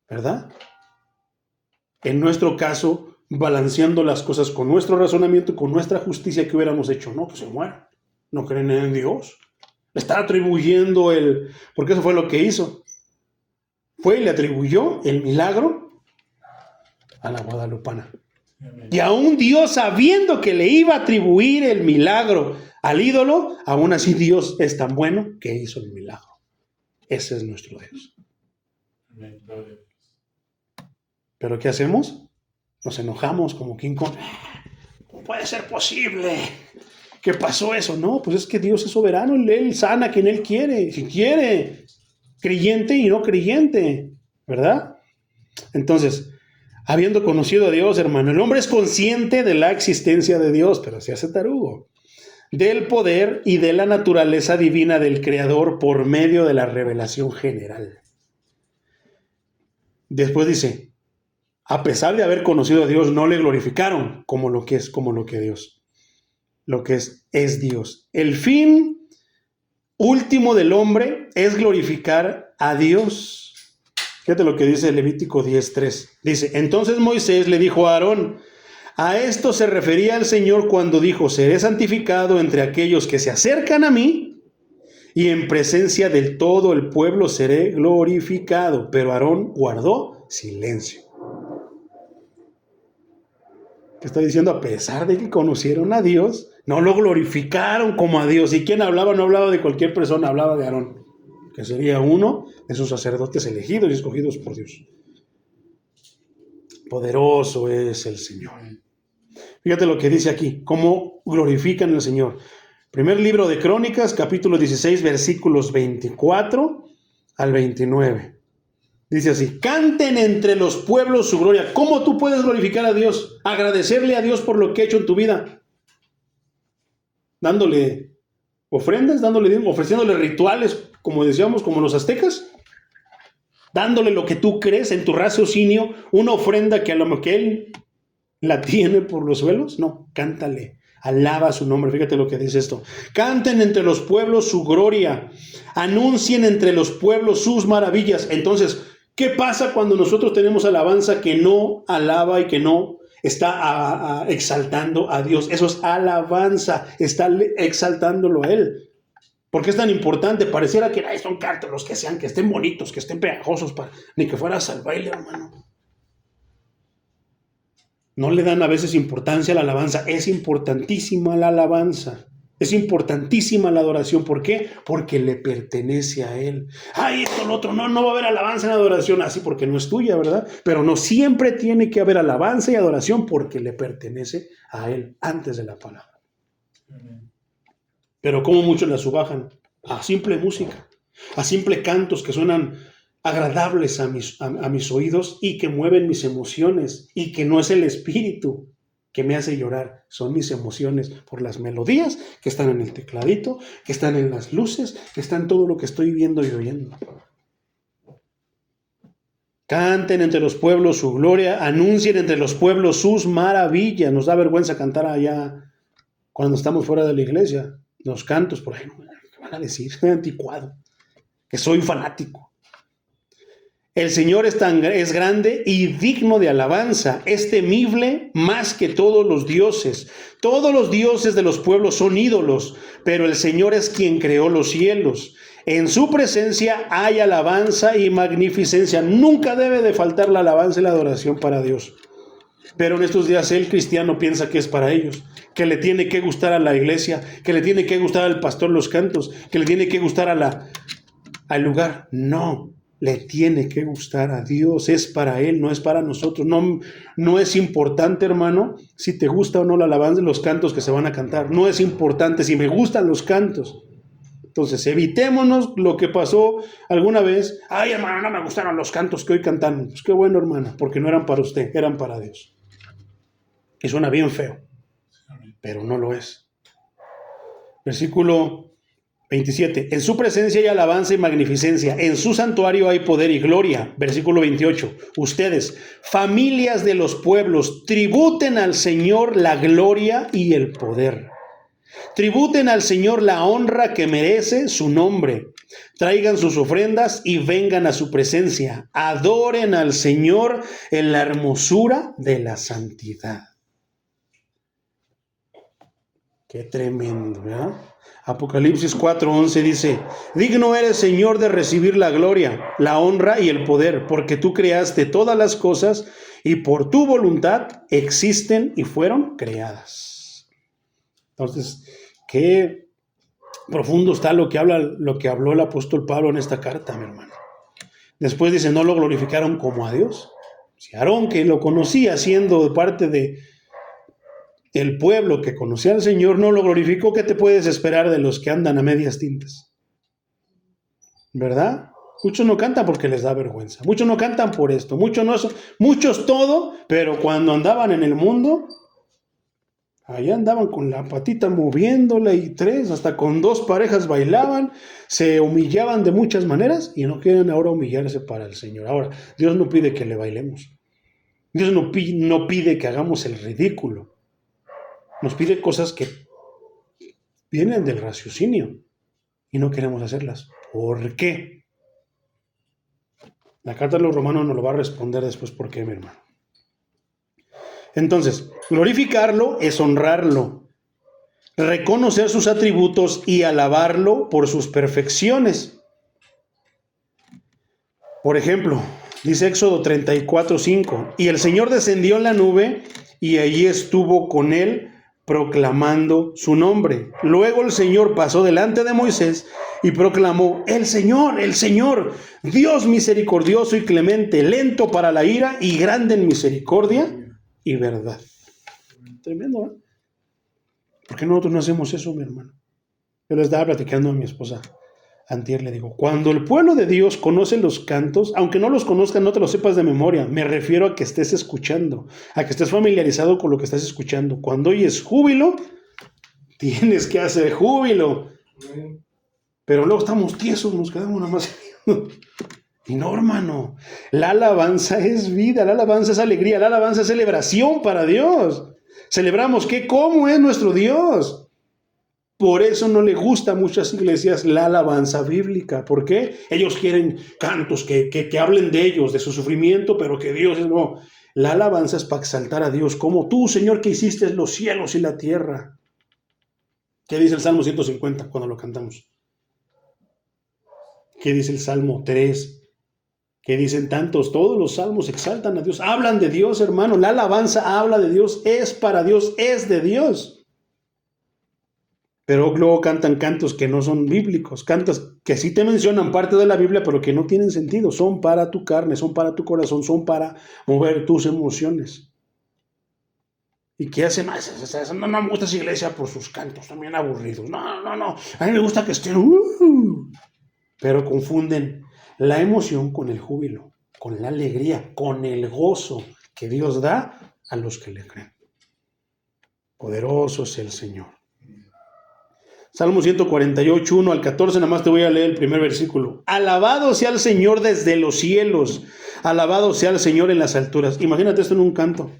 ¿Verdad? En nuestro caso, balanceando las cosas con nuestro razonamiento y con nuestra justicia, que hubiéramos hecho, no, pues se mueren. No creen en Dios. Está atribuyendo porque eso fue lo que hizo. Fue y le atribuyó el milagro a la guadalupana. Y aún Dios, sabiendo que le iba a atribuir el milagro al ídolo, aún así Dios es tan bueno que hizo el milagro. Ese es nuestro Dios. ¿Pero qué hacemos? Nos enojamos como King Kong. ¿Cómo puede ser posible? ¿Qué pasó eso? No, pues es que Dios es soberano. Él sana a quien Él quiere. Si quiere. Creyente y no creyente. ¿Verdad? Entonces, habiendo conocido a Dios, hermano, el hombre es consciente de la existencia de Dios, pero se hace tarugo. Del poder y de la naturaleza divina del Creador por medio de la revelación general. Después dice, a pesar de haber conocido a Dios, no le glorificaron como lo que es Dios. Lo que es Dios. El fin último del hombre es glorificar a Dios. Fíjate lo que dice Levítico 10:3. Dice, entonces Moisés le dijo a Aarón, a esto se refería el Señor cuando dijo, seré santificado entre aquellos que se acercan a mí, y en presencia del todo el pueblo seré glorificado. Pero Aarón guardó silencio. Que está diciendo, a pesar de que conocieron a Dios, no lo glorificaron como a Dios. ¿Y quién hablaba? No hablaba de cualquier persona, hablaba de Aarón, que sería uno de sus sacerdotes elegidos y escogidos por Dios. Poderoso es el Señor. Fíjate lo que dice aquí, cómo glorifican al Señor. Primer libro de Crónicas, capítulo 16, versículos 24 al 29. Dice así, canten entre los pueblos su gloria. ¿Cómo tú puedes glorificar a Dios? Agradecerle a Dios por lo que ha hecho en tu vida. Dándole ofrendas, ofreciéndole rituales, como decíamos, como los aztecas. Dándole lo que tú crees en tu raciocinio, una ofrenda que a lo mejor él la tiene por los suelos. No, cántale. Alaba su nombre. Fíjate lo que dice esto. Canten entre los pueblos su gloria. Anuncien entre los pueblos sus maravillas. Entonces, ¿qué pasa cuando nosotros tenemos alabanza que no alaba y que no está exaltando a Dios? Eso es alabanza. Está exaltándolo a Él. ¿Por qué es tan importante? Pareciera que son cantos los que sean, que estén bonitos, que estén pegajosos, ni que fueras al baile, hermano. No le dan a veces importancia a la alabanza. Es importantísima la alabanza. Es importantísima la adoración. ¿Por qué? Porque le pertenece a Él. Ay, esto, lo otro. No va a haber alabanza en adoración. Así porque no es tuya, ¿verdad? Pero no siempre tiene que haber alabanza y adoración porque le pertenece a Él antes de la palabra. Pero como muchos la subajan a simple música, a simple cantos que suenan agradables a mis oídos y que mueven mis emociones, y que no es el espíritu que me hace llorar, son mis emociones por las melodías que están en el tecladito, que están en las luces, que están en todo lo que estoy viendo y oyendo. Canten entre los pueblos su gloria, anuncien entre los pueblos sus maravillas. Nos da vergüenza cantar allá cuando estamos fuera de la iglesia. Los cantos, por ahí, ¿qué van a decir? Estoy anticuado, que soy fanático. El Señor es grande y digno de alabanza, es temible más que todos los dioses. Todos los dioses de los pueblos son ídolos, pero el Señor es quien creó los cielos. En su presencia hay alabanza y magnificencia. Nunca debe de faltar la alabanza y la adoración para Dios. Pero en estos días el cristiano piensa que es para ellos, que le tiene que gustar a la iglesia, que le tiene que gustar al pastor los cantos, que le tiene que gustar al lugar. No, le tiene que gustar a Dios, es para Él, no es para nosotros. No es importante, hermano, si te gusta o no la alabanza y los cantos que se van a cantar. No es importante si me gustan los cantos. Entonces, evitémonos lo que pasó alguna vez. Ay, hermano, no me gustaron los cantos que hoy cantan. Pues qué bueno, hermana, porque no eran para usted, eran para Dios. Y suena bien feo, pero no lo es. Versículo 27. En su presencia hay alabanza y magnificencia. En su santuario hay poder y gloria. Versículo 28. Ustedes, familias de los pueblos, tributen al Señor la gloria y el poder. Tributen al Señor la honra que merece su nombre. Traigan sus ofrendas y vengan a su presencia. Adoren al Señor en la hermosura de la santidad. Qué tremendo, ¿verdad? Apocalipsis 4:11 dice, digno eres, Señor, de recibir la gloria, la honra y el poder, porque tú creaste todas las cosas y por tu voluntad existen y fueron creadas. Entonces, qué profundo está lo que habló el apóstol Pablo en esta carta, mi hermano. Después dice, no lo glorificaron como a Dios. Si Aarón, que lo conocía siendo de parte de el pueblo que conocía al Señor, no lo glorificó, ¿qué te puedes esperar de los que andan a medias tintas? ¿Verdad? Muchos no cantan porque les da vergüenza. Muchos no cantan por esto. Muchos todo, pero cuando andaban en el mundo, allá andaban con la patita moviéndola y hasta con 2 parejas bailaban, se humillaban de muchas maneras y no quieren ahora humillarse para el Señor. Ahora, Dios no pide que le bailemos. Dios no pide que hagamos el ridículo. Nos pide cosas que vienen del raciocinio y no queremos hacerlas. ¿Por qué? La carta de los Romanos nos lo va a responder después por qué, mi hermano. Entonces, glorificarlo es honrarlo, reconocer sus atributos y alabarlo por sus perfecciones. Por ejemplo, dice Éxodo 34:5, y el Señor descendió en la nube y allí estuvo con él proclamando su nombre. Luego el Señor pasó delante de Moisés y proclamó: el Señor, Dios misericordioso y clemente, lento para la ira y grande en misericordia y verdad. Tremendo, ¿eh? ¿Por qué nosotros no hacemos eso, mi hermano? Yo le estaba platicando a mi esposa antier, le digo: cuando el pueblo de Dios conoce los cantos, aunque no los conozcan, no te los sepas de memoria, me refiero a que estés escuchando, a que estés familiarizado con lo que estás escuchando. Cuando oyes júbilo, tienes que hacer júbilo. Pero luego estamos tiesos, nos quedamos nada más. Y no, hermano, la alabanza es vida, la alabanza es alegría, la alabanza es celebración para Dios. Celebramos que cómo es nuestro Dios. Por eso no le gusta a muchas iglesias la alabanza bíblica. ¿Por qué? Ellos quieren cantos que hablen de ellos, de su sufrimiento, pero que Dios es no. La alabanza es para exaltar a Dios, como tú, Señor, que hiciste los cielos y la tierra. ¿Qué dice el Salmo 150 cuando lo cantamos? ¿Qué dice el Salmo 3? ¿Qué dicen tantos? Todos los salmos exaltan a Dios, hablan de Dios, hermano. La alabanza habla de Dios, es para Dios, es de Dios. Pero luego cantan cantos que no son bíblicos, cantos que sí te mencionan parte de la Biblia, pero que no tienen sentido, son para tu carne, son para tu corazón, son para mover tus emociones. ¿Y qué hacen? No me gusta esa iglesia por sus cantos, también aburridos. No, a mí me gusta que estén... Pero confunden la emoción con el júbilo, con la alegría, con el gozo que Dios da a los que le creen. Poderoso es el Señor. Salmo 148, 1 al 14, nada más te voy a leer el primer versículo. Alabado sea el Señor desde los cielos, alabado sea el Señor en las alturas. Imagínate esto en un canto.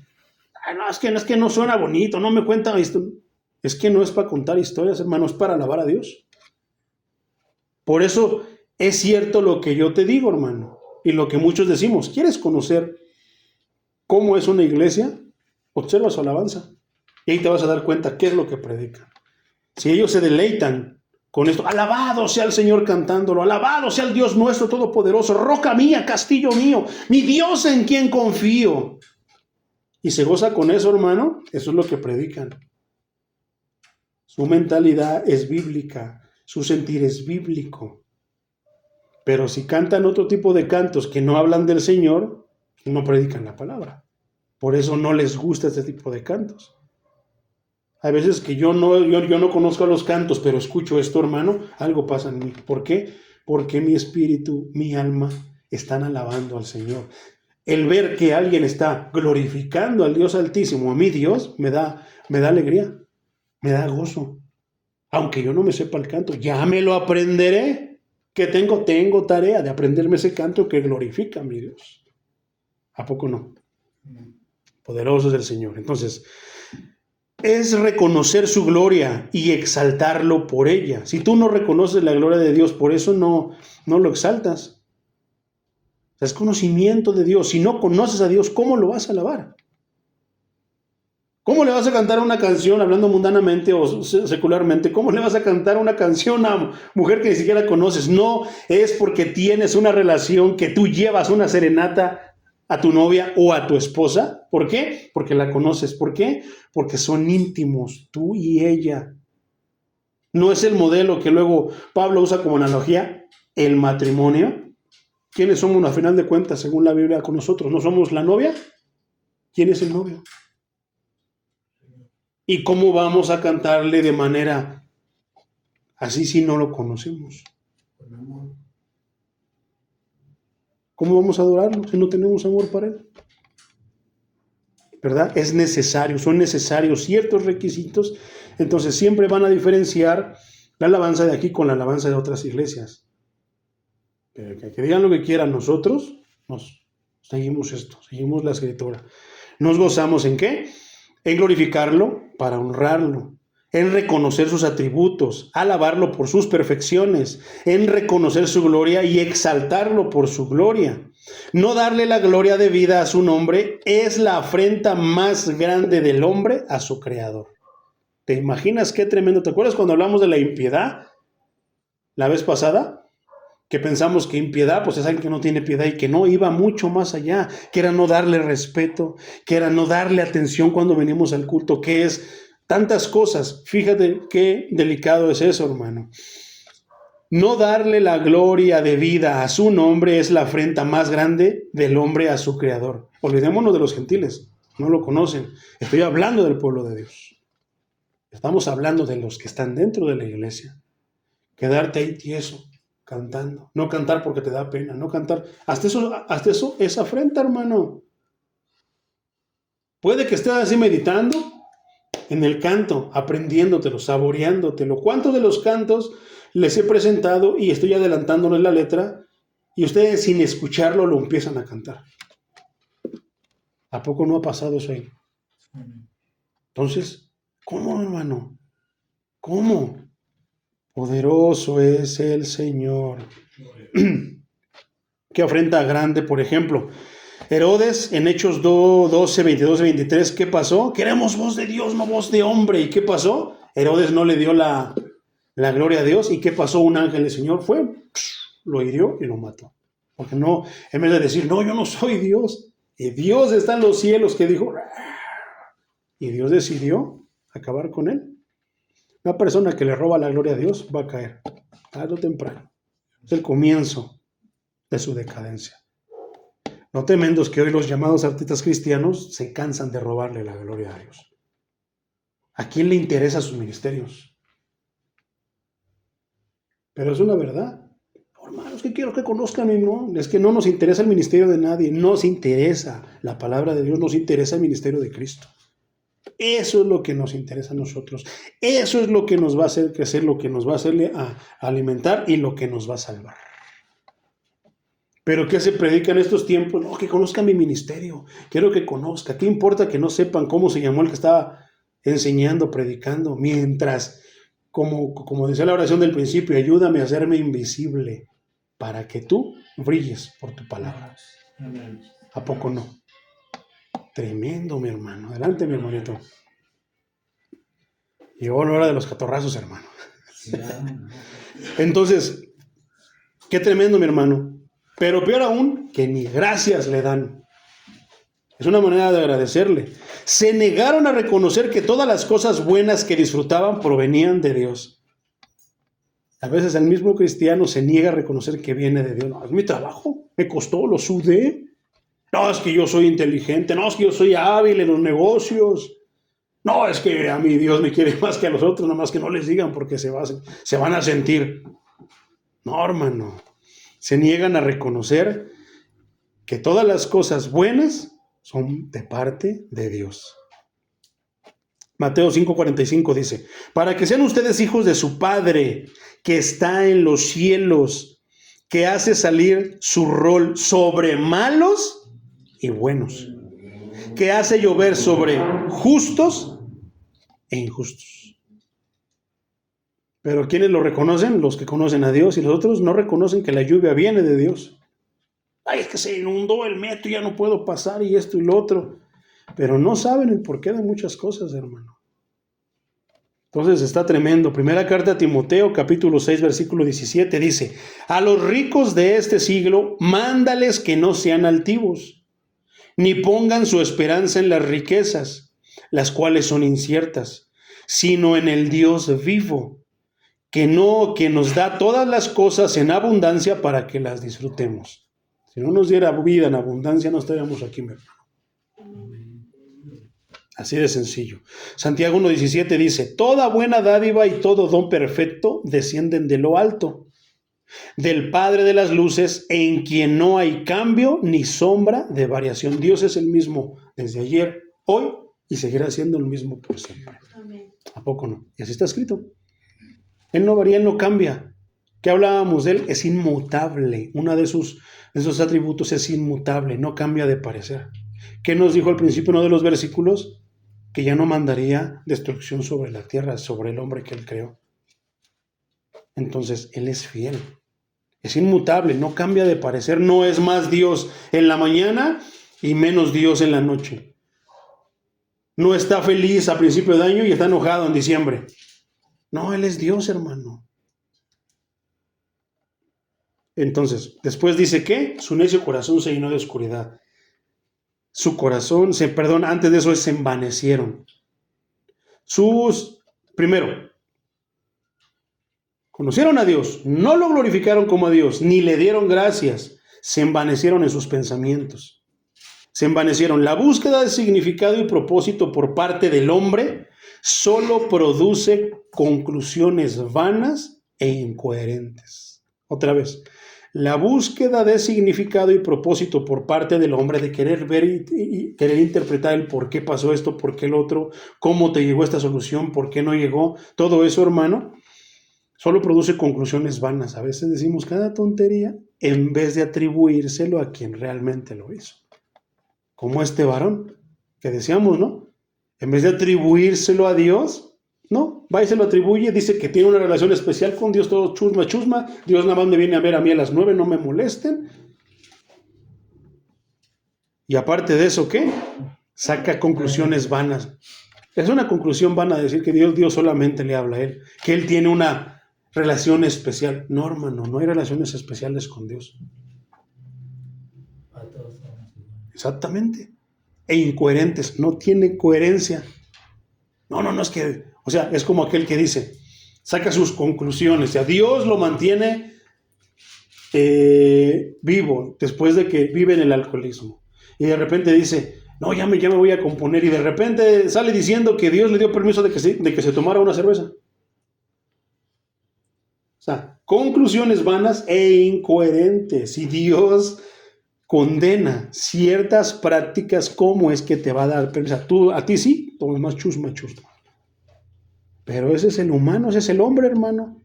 Ay, no, es que no suena bonito, no me cuentan esto. Es que no es para contar historias, hermano, es para alabar a Dios. Por eso es cierto lo que yo te digo, hermano, y lo que muchos decimos. ¿Quieres conocer cómo es una iglesia? Observa su alabanza y ahí te vas a dar cuenta qué es lo que predican. Si ellos se deleitan con esto, alabado sea el Señor cantándolo, alabado sea el Dios nuestro todopoderoso, roca mía, castillo mío, mi Dios en quien confío. Y se goza con eso, hermano, eso es lo que predican. Su mentalidad es bíblica, su sentir es bíblico. Pero si cantan otro tipo de cantos que no hablan del Señor, no predican la palabra. Por eso no les gusta este tipo de cantos. Hay veces que yo no conozco los cantos, pero escucho esto, hermano, algo pasa en mí. ¿Por qué? Porque mi espíritu, mi alma están alabando al Señor. El ver que alguien está glorificando al Dios Altísimo, a mi Dios, me da alegría, me da gozo. Aunque yo no me sepa el canto, ya me lo aprenderé. ¿Qué tengo? Tengo tarea de aprenderme ese canto que glorifica a mi Dios. ¿A poco no? Poderoso es el Señor. Entonces, es reconocer su gloria y exaltarlo por ella. Si tú no reconoces la gloria de Dios, por eso no lo exaltas. O sea, es conocimiento de Dios. Si no conoces a Dios, ¿cómo lo vas a alabar? ¿Cómo le vas a cantar una canción, hablando mundanamente o secularmente? ¿Cómo le vas a cantar una canción a mujer que ni siquiera conoces? No es porque tienes una relación que tú llevas una serenata a tu novia o a tu esposa. ¿Por qué? Porque la conoces. ¿Por qué? Porque son íntimos, tú y ella. No es el modelo que luego Pablo usa como analogía, el matrimonio. ¿Quiénes somos a final de cuentas, según la Biblia, con nosotros? ¿No somos la novia? ¿Quién es el novio? ¿Y cómo vamos a cantarle de manera así si no lo conocemos? ¿Cómo vamos a adorarlo si no tenemos amor para él? ¿Verdad? Es necesario, son necesarios ciertos requisitos. Entonces siempre van a diferenciar la alabanza de aquí con la alabanza de otras iglesias. Pero que digan lo que quieran, nosotros nos seguimos esto, seguimos la escritura. ¿Nos gozamos en qué? En glorificarlo para honrarlo, en reconocer sus atributos, alabarlo por sus perfecciones, en reconocer su gloria y exaltarlo por su gloria. No darle la gloria debida a su nombre es la afrenta más grande del hombre a su creador. ¿Te imaginas qué tremendo? ¿Te acuerdas cuando hablamos de la impiedad la vez pasada? que pensamos que impiedad, pues es alguien que no tiene piedad y que no, iba mucho más allá, que era no darle respeto, que era no darle atención cuando venimos al culto, que es tantas cosas. Fíjate qué delicado es eso, hermano. No darle la gloria debida a su nombre es la afrenta más grande del hombre a su creador. Olvidémonos de los gentiles, no lo conocen. Estoy hablando del pueblo de Dios. Estamos hablando de los que están dentro de la iglesia. Quedarte ahí tieso, cantando. No cantar porque te da pena, no cantar. Hasta eso es afrenta, hermano. Puede que estés así meditando en el canto, aprendiéndotelo, saboreándotelo. ¿Cuántos de los cantos les he presentado y estoy adelantándoles la letra y ustedes sin escucharlo lo empiezan a cantar? ¿A poco no ha pasado eso ahí? Entonces, ¿cómo, hermano? ¿Cómo? Poderoso es el Señor. Qué afrenta grande, por ejemplo. Herodes, en Hechos 12, 22 y 23, ¿qué pasó? Queremos voz de Dios, no voz de hombre. ¿Y qué pasó? Herodes no le dio la gloria a Dios. ¿Y qué pasó? Un ángel del Señor fue, lo hirió y lo mató. Porque no, en vez de decir, no, yo no soy Dios. Y Dios está en los cielos, que dijo, y Dios decidió acabar con él. Una persona que le roba la gloria a Dios va a caer, tarde o temprano. Es el comienzo de su decadencia. No tremendos que hoy los llamados artistas cristianos se cansan de robarle la gloria a Dios. ¿A quién le interesan sus ministerios? Pero es una verdad. Hermanos, que quiero que conozcan, ¿no? Es que no nos interesa el ministerio de nadie, nos interesa la palabra de Dios, nos interesa el ministerio de Cristo. Eso es lo que nos interesa a nosotros. Eso es lo que nos va a hacer crecer, lo que nos va a hacerle a alimentar y lo que nos va a salvar. Pero ¿qué se predica en estos tiempos? No, que conozcan mi ministerio. Quiero que conozca. ¿Qué importa que no sepan cómo se llamó el que estaba enseñando, predicando? Mientras, como decía la oración del principio, ayúdame a hacerme invisible para que tú brilles por tu palabra. ¿A poco no? Tremendo, mi hermano. Adelante, mi hermanito. Llegó la hora de los catorrazos, hermano. Entonces, qué tremendo, mi hermano. Pero peor aún, que ni gracias le dan. Es una manera de agradecerle. Se negaron a reconocer que todas las cosas buenas que disfrutaban provenían de Dios. A veces el mismo cristiano se niega a reconocer que viene de Dios. No, es mi trabajo, me costó, lo sudé. No, es que yo soy inteligente. No, es que yo soy hábil en los negocios. No, es que a mí Dios me quiere más que a los otros, nada más que no les digan porque se van a sentir. No, hermano. Se niegan a reconocer que todas las cosas buenas son de parte de Dios. Mateo 5:45 dice, para que sean ustedes hijos de su Padre que está en los cielos, que hace salir su rol sobre malos y buenos, que hace llover sobre justos e injustos. Pero ¿quiénes lo reconocen? Los que conocen a Dios, y los otros no reconocen que la lluvia viene de Dios. Ay, es que se inundó el metro y ya no puedo pasar y esto y lo otro. Pero no saben el porqué de muchas cosas, hermano. Entonces está tremendo. Primera carta a Timoteo, capítulo 6, versículo 17, dice, a los ricos de este siglo, mándales que no sean altivos, ni pongan su esperanza en las riquezas, las cuales son inciertas, sino en el Dios vivo, que nos da todas las cosas en abundancia para que las disfrutemos. Si no nos diera vida en abundancia, no estaríamos aquí, mi hermano. Así de sencillo. Santiago 1:17 dice, toda buena dádiva y todo don perfecto descienden de lo alto, del Padre de las luces, en quien no hay cambio ni sombra de variación. Dios es el mismo desde ayer, hoy y seguirá siendo el mismo por siempre. Amén. ¿A poco no? Y así está escrito. Él no varía, Él no cambia. ¿Qué hablábamos de Él? Es inmutable. Uno de esos atributos es inmutable, no cambia de parecer. ¿Qué nos dijo al principio uno de los versículos? Que ya no mandaría destrucción sobre la tierra, sobre el hombre que Él creó. Entonces, Él es fiel. Es inmutable, no cambia de parecer. No es más Dios en la mañana y menos Dios en la noche. No está feliz a principio de año y está enojado en diciembre. No, Él es Dios, hermano. Entonces, después dice que su necio corazón se llenó de oscuridad. Su corazón, antes de eso se envanecieron. Primero, conocieron a Dios, no lo glorificaron como a Dios, ni le dieron gracias, se envanecieron en sus pensamientos. Se envanecieron. La búsqueda de significado y propósito por parte del hombre solo produce conclusiones vanas e incoherentes. Otra vez, la búsqueda de significado y propósito por parte del hombre, de querer ver y querer interpretar el por qué pasó esto, por qué el otro, cómo te llegó esta solución, por qué no llegó, todo eso, hermano, solo produce conclusiones vanas. A veces decimos cada tontería en vez de atribuírselo a quien realmente lo hizo. Como este varón que decíamos, ¿no? En vez de atribuírselo a Dios, no, va y se lo atribuye, dice que tiene una relación especial con Dios, todo chusma, chusma. Dios nada más me viene a ver a mí a las 9, no me molesten. Y aparte de eso, ¿qué? Saca conclusiones vanas. Es una conclusión vana decir que Dios solamente le habla a él, que él tiene una relación especial. No, hermano, no hay relaciones especiales con Dios. Exactamente. E incoherentes, no tiene coherencia. No, es que, o sea, es como aquel que dice, saca sus conclusiones, o sea, Dios lo mantiene vivo después de que vive en el alcoholismo. Y de repente dice, no, ya me voy a componer, y de repente sale diciendo que Dios le dio permiso de que se tomara una cerveza. O sea, conclusiones vanas e incoherentes. Y Dios condena ciertas prácticas, ¿cómo es que te va a dar permiso? A ti sí, tomes más chusma. Pero ese es el humano, ese es el hombre, hermano.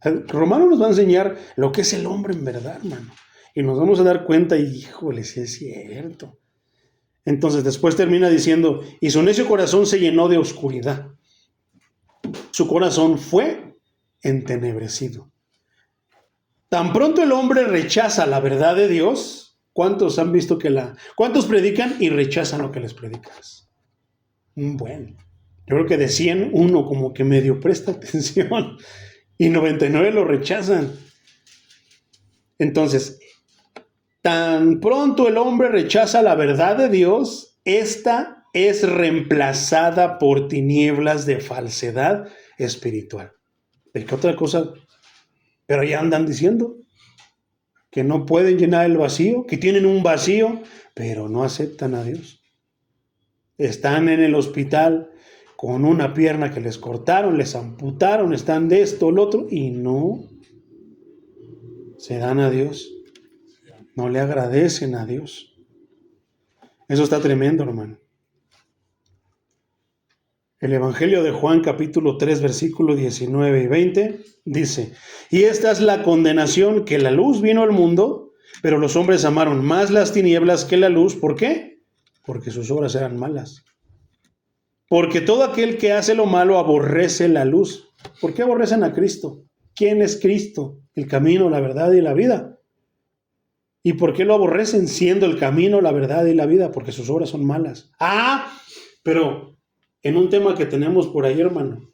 El romano nos va a enseñar lo que es el hombre en verdad, hermano. Y nos vamos a dar cuenta, y híjole, sí es cierto. Entonces después termina diciendo, y su necio corazón se llenó de oscuridad. Su corazón fue entenebrecido. Tan pronto el hombre rechaza la verdad de Dios, ¿cuántos han visto cuántos predican y rechazan lo que les predicas? Bueno, yo creo que de 100, uno como que medio presta atención y 99 lo rechazan. Entonces, tan pronto el hombre rechaza la verdad de Dios, esta es reemplazada por tinieblas de falsedad espiritual. ¿De qué otra cosa? Pero ya andan diciendo que no pueden llenar el vacío, que tienen un vacío, pero no aceptan a Dios. Están en el hospital con una pierna que les cortaron, les amputaron, están de esto, lo otro, y no se dan a Dios. No le agradecen a Dios. Eso está tremendo, hermano. El Evangelio de Juan, capítulo 3, versículo 19 y 20, dice, y esta es la condenación, que la luz vino al mundo, pero los hombres amaron más las tinieblas que la luz. ¿Por qué? Porque sus obras eran malas. Porque todo aquel que hace lo malo aborrece la luz. ¿Por qué aborrecen a Cristo? ¿Quién es Cristo? El camino, la verdad y la vida. ¿Y por qué lo aborrecen siendo el camino, la verdad y la vida? Porque sus obras son malas. Pero en un tema que tenemos por ahí, hermano,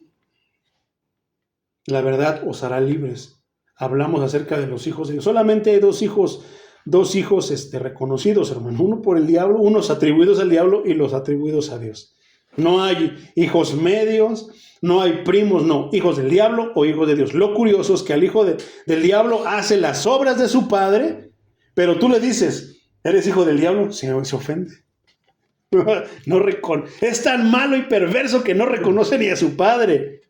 la verdad os hará libres. Hablamos acerca de los hijos de Dios. Solamente hay dos hijos reconocidos, hermano. Uno por el diablo, unos atribuidos al diablo y los atribuidos a Dios. No hay hijos medios, no hay primos, no, hijos del diablo o hijos de Dios. Lo curioso es que al hijo del diablo hace las obras de su padre, pero tú le dices, ¿eres hijo del diablo? Se ofende. Es tan malo y perverso que no reconoce ni a su padre.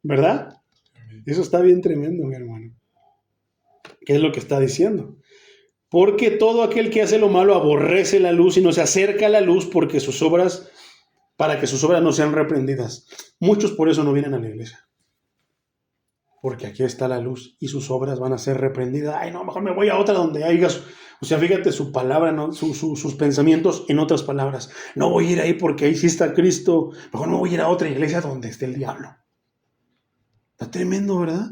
¿Verdad? Eso está bien tremendo, mi hermano. ¿Qué es lo que está diciendo? Porque todo aquel que hace lo malo aborrece la luz y no se acerca a la luz para que sus obras no sean reprendidas. Muchos por eso no vienen a la iglesia. Porque aquí está la luz y sus obras van a ser reprendidas. Ay, no, mejor me voy a otra donde haya. O sea, fíjate su palabra, ¿no? sus pensamientos en otras palabras. No voy a ir ahí porque ahí sí está Cristo. Mejor no voy a ir a otra iglesia donde esté el diablo. Está tremendo, ¿verdad?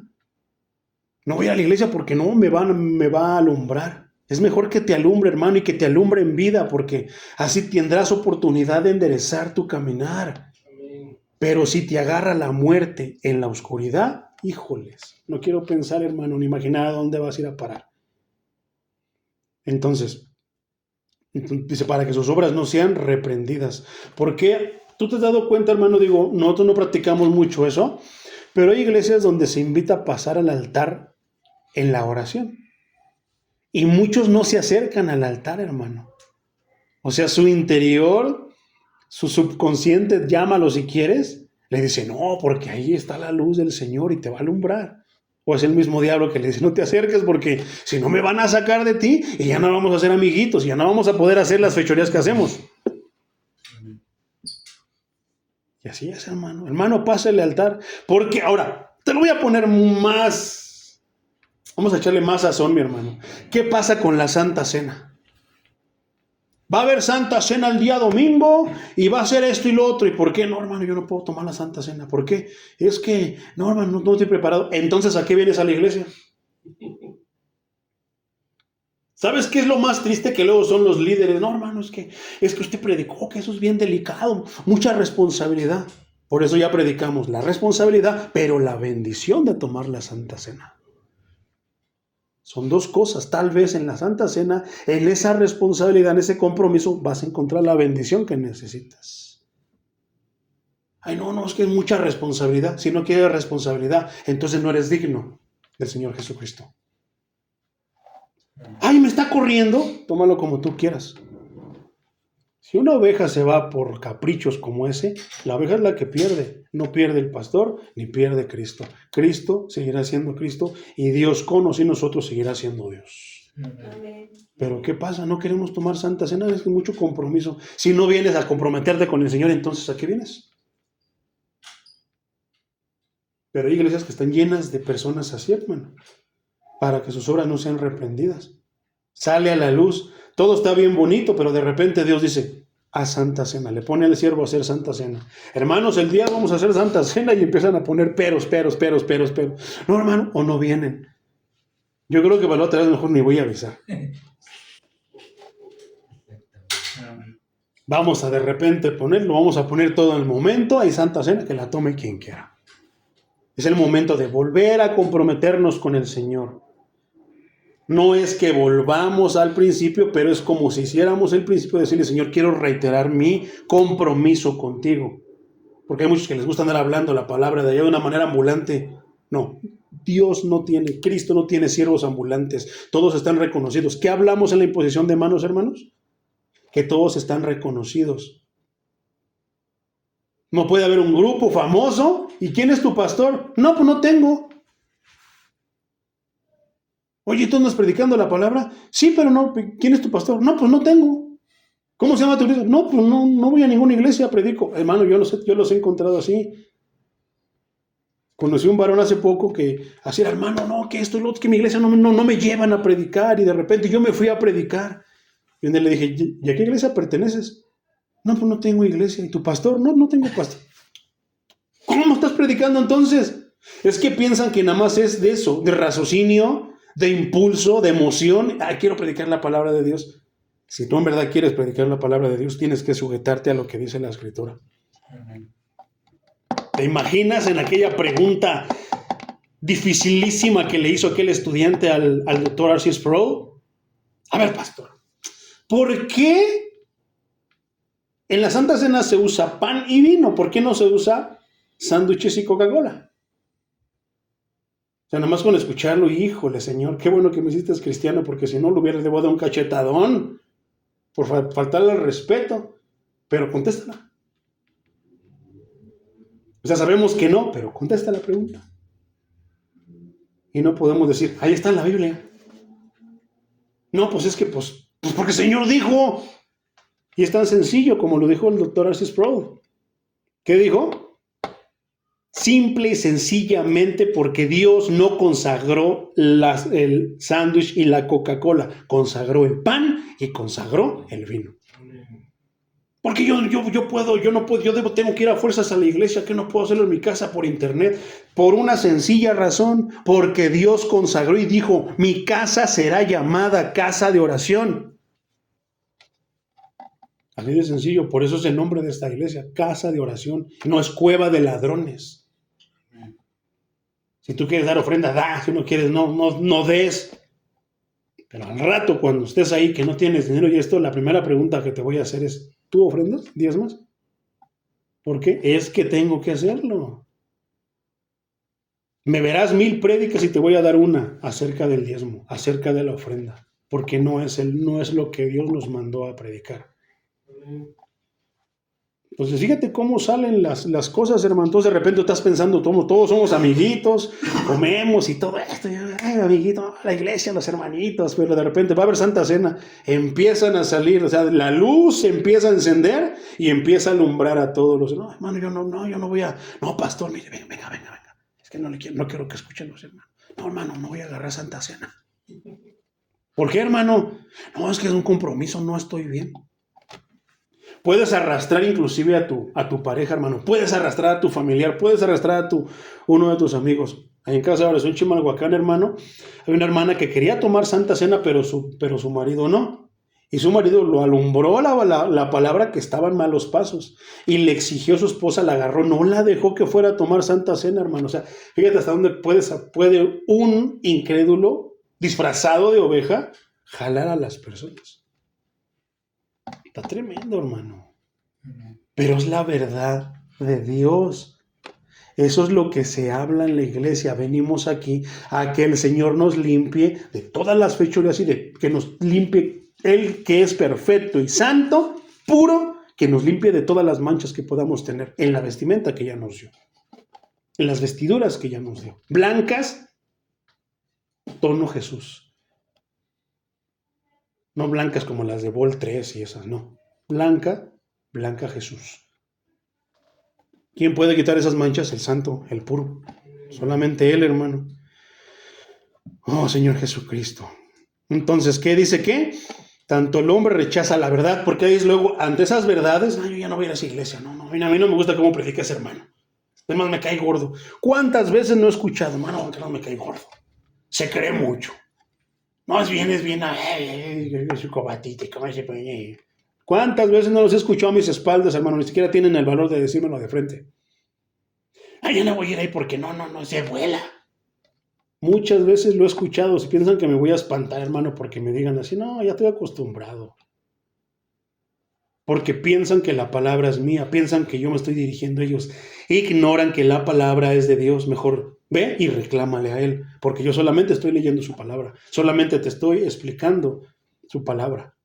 No voy a la iglesia porque no me va a alumbrar. Es mejor que te alumbre, hermano, y que te alumbre en vida, porque así tendrás oportunidad de enderezar tu caminar. Amén. Pero si te agarra la muerte en la oscuridad, híjoles, no quiero pensar, hermano, ni imaginar a dónde vas a ir a parar. Entonces, dice, para que sus obras no sean reprendidas. ¿Por qué? ¿Tú te has dado cuenta, hermano? Digo, nosotros no practicamos mucho eso, pero hay iglesias donde se invita a pasar al altar en la oración. Y muchos no se acercan al altar, hermano. O sea, su interior, su subconsciente, llámalo si quieres, le dice, no, porque ahí está la luz del Señor y te va a alumbrar. O es el mismo diablo que le dice, no te acerques porque si no me van a sacar de ti y ya no vamos a ser amiguitos, y ya no vamos a poder hacer las fechorías que hacemos. Y así es, hermano. Hermano, pásale al altar. Porque ahora, te lo voy a poner más, vamos a echarle más sazón, mi hermano. ¿Qué pasa con la Santa Cena? Va a haber Santa Cena el día domingo y va a ser esto y lo otro. ¿Y por qué? No, hermano, yo no puedo tomar la Santa Cena. ¿Por qué? Es que, no, hermano, no estoy preparado. Entonces, ¿a qué vienes a la iglesia? ¿Sabes qué es lo más triste? Que luego son los líderes. No, hermano, es que usted predicó que eso es bien delicado. Mucha responsabilidad. Por eso ya predicamos la responsabilidad, pero la bendición de tomar la Santa Cena. Son dos cosas. Tal vez en la Santa Cena, en esa responsabilidad, en ese compromiso, vas a encontrar la bendición que necesitas. Ay, no, es que es mucha responsabilidad. Si no quieres responsabilidad, entonces no eres digno del Señor Jesucristo. Ay, me está corriendo. Tómalo como tú quieras. Si una oveja se va por caprichos como ese, la oveja es la que pierde. No pierde el pastor ni pierde Cristo. Cristo seguirá siendo Cristo y Dios con o sin nosotros seguirá siendo Dios. Amén. Pero ¿qué pasa? No queremos tomar Santa Cena, es que mucho compromiso. Si no vienes a comprometerte con el Señor, entonces ¿a qué vienes? Pero hay iglesias que están llenas de personas así, hermano, para que sus obras no sean reprendidas. Sale a la luz, todo está bien bonito, pero de repente Dios dice, haz Santa Cena, le pone al siervo a hacer Santa Cena. Hermanos, el día vamos a hacer Santa Cena y empiezan a poner peros. No, hermano, o no vienen. Yo creo que para la otra vez mejor ni voy a avisar. Vamos a de repente ponerlo, vamos a poner todo en el momento, hay Santa Cena, que la tome quien quiera. Es el momento de volver a comprometernos con el Señor. No es que volvamos al principio, pero es como si hiciéramos el principio de decirle, Señor, quiero reiterar mi compromiso contigo. Porque hay muchos que les gusta andar hablando la palabra de allá de una manera ambulante. No, Dios no tiene, Cristo no tiene siervos ambulantes. Todos están reconocidos. ¿Qué hablamos en la imposición de manos, hermanos? Que todos están reconocidos. No puede haber un grupo famoso. ¿Y quién es tu pastor? No, pues no tengo. Oye, ¿tú andas predicando la palabra? Sí, pero no. ¿Quién es tu pastor? No, pues no tengo. ¿Cómo se llama tu iglesia? No, pues no voy a ninguna iglesia, predico. Hermano, yo los he encontrado así. Conocí un varón hace poco que así era, hermano, no, que esto y lo otro, que mi iglesia no me llevan a predicar. Y de repente yo me fui a predicar. Y un día le dije, ¿y a qué iglesia perteneces? No, pues no tengo iglesia. ¿Y tu pastor? No tengo pastor. ¿Cómo estás predicando entonces? Es que piensan que nada más es de eso, de raciocinio, de impulso, de emoción. Ay, quiero predicar la palabra de Dios. Si tú en verdad quieres predicar la palabra de Dios, tienes que sujetarte a lo que dice la Escritura. Amén. ¿Te imaginas en aquella pregunta dificilísima que le hizo aquel estudiante al doctor R.C. Sproul? A ver, pastor, ¿por qué en la Santa Cena se usa pan y vino? ¿Por qué no se usa sándwiches y Coca-Cola? O sea, nada más con escucharlo, híjole, Señor, qué bueno que me hiciste cristiano, porque si no, le hubiera dado un cachetadón por faltarle al respeto. Pero contéstala. O sea, sabemos que no, pero contesta la pregunta. Y no podemos decir, ahí está en la Biblia. No, pues es que, pues porque el Señor dijo. Y es tan sencillo como lo dijo el doctor R.C. Sproul. ¿Qué dijo? Simple y sencillamente porque Dios no consagró el sándwich y la Coca-Cola. Consagró el pan y consagró el vino. Porque yo tengo que ir a fuerzas a la iglesia, que no puedo hacerlo en mi casa por internet. Por una sencilla razón, porque Dios consagró y dijo, mi casa será llamada casa de oración. Así de sencillo, por eso es el nombre de esta iglesia, casa de oración. No es cueva de ladrones. Si tú quieres dar ofrenda, da. Si no quieres, no des. Pero al rato, cuando estés ahí que no tienes dinero y esto, la primera pregunta que te voy a hacer es, ¿tú ofrendas? ¿Diezmas? ¿Por qué? Es que tengo que hacerlo. Me verás 1000 prédicas y te voy a dar una acerca del diezmo, acerca de la ofrenda, porque no es lo que Dios nos mandó a predicar. Entonces, fíjate cómo salen las cosas, hermano. Entonces, de repente estás pensando, todos somos amiguitos, comemos y todo esto. Ay, amiguito, la iglesia, los hermanitos. Pero de repente va a haber Santa Cena. Empiezan a salir, o sea, la luz se empieza a encender y empieza a alumbrar a todos los. No, hermano, yo no voy a. No, pastor, mire, venga. Es que no quiero que escuchen los hermanos. No, hermano, no voy a agarrar Santa Cena. ¿Por qué, hermano? No, es que es un compromiso, no estoy bien. Puedes arrastrar inclusive a tu pareja, hermano. Puedes arrastrar a tu familiar. Puedes arrastrar a uno de tus amigos. Ahí en casa de oración Chimalhuacán, hermano, hay una hermana que quería tomar Santa Cena, pero su marido no. Y su marido lo alumbró la palabra que estaba en malos pasos. Y le exigió a su esposa, la agarró, no la dejó que fuera a tomar Santa Cena, hermano. O sea, fíjate hasta dónde puede un incrédulo disfrazado de oveja jalar a las personas. Está tremendo, hermano. Pero es la verdad de Dios. Eso es lo que se habla en la iglesia. Venimos aquí a que el Señor nos limpie de todas las fechorías y que nos limpie Él que es perfecto y santo, puro, que nos limpie de todas las manchas que podamos tener en la vestimenta que ya nos dio, en las vestiduras que ya nos dio. Blancas, tono Jesús. No blancas como las de Vol 3 y esas, no. Blanca Jesús. ¿Quién puede quitar esas manchas? El santo, el puro. Solamente Él, hermano. Oh, Señor Jesucristo. Entonces, ¿qué dice qué? Tanto el hombre rechaza la verdad, porque ahí es luego, ante esas verdades, yo ya no voy a ir a esa iglesia. No, a mí no me gusta cómo predica ese hermano. Además, me cae gordo. ¿Cuántas veces no he escuchado, hermano, que no me cae gordo? Se cree mucho. No, es bien, su cobatita, ¿cómo se pone? ¿Cuántas veces no los he escuchado a mis espaldas, hermano? Ni siquiera tienen el valor de decírmelo de frente. Ya no voy a ir ahí porque no, se vuela. Muchas veces lo he escuchado, si piensan que me voy a espantar, hermano, porque me digan así, no, ya estoy acostumbrado. Porque piensan que la palabra es mía, piensan que yo me estoy dirigiendo a ellos, ignoran que la palabra es de Dios. Mejor ve y reclámale a Él, porque yo solamente estoy leyendo su palabra, solamente te estoy explicando su palabra.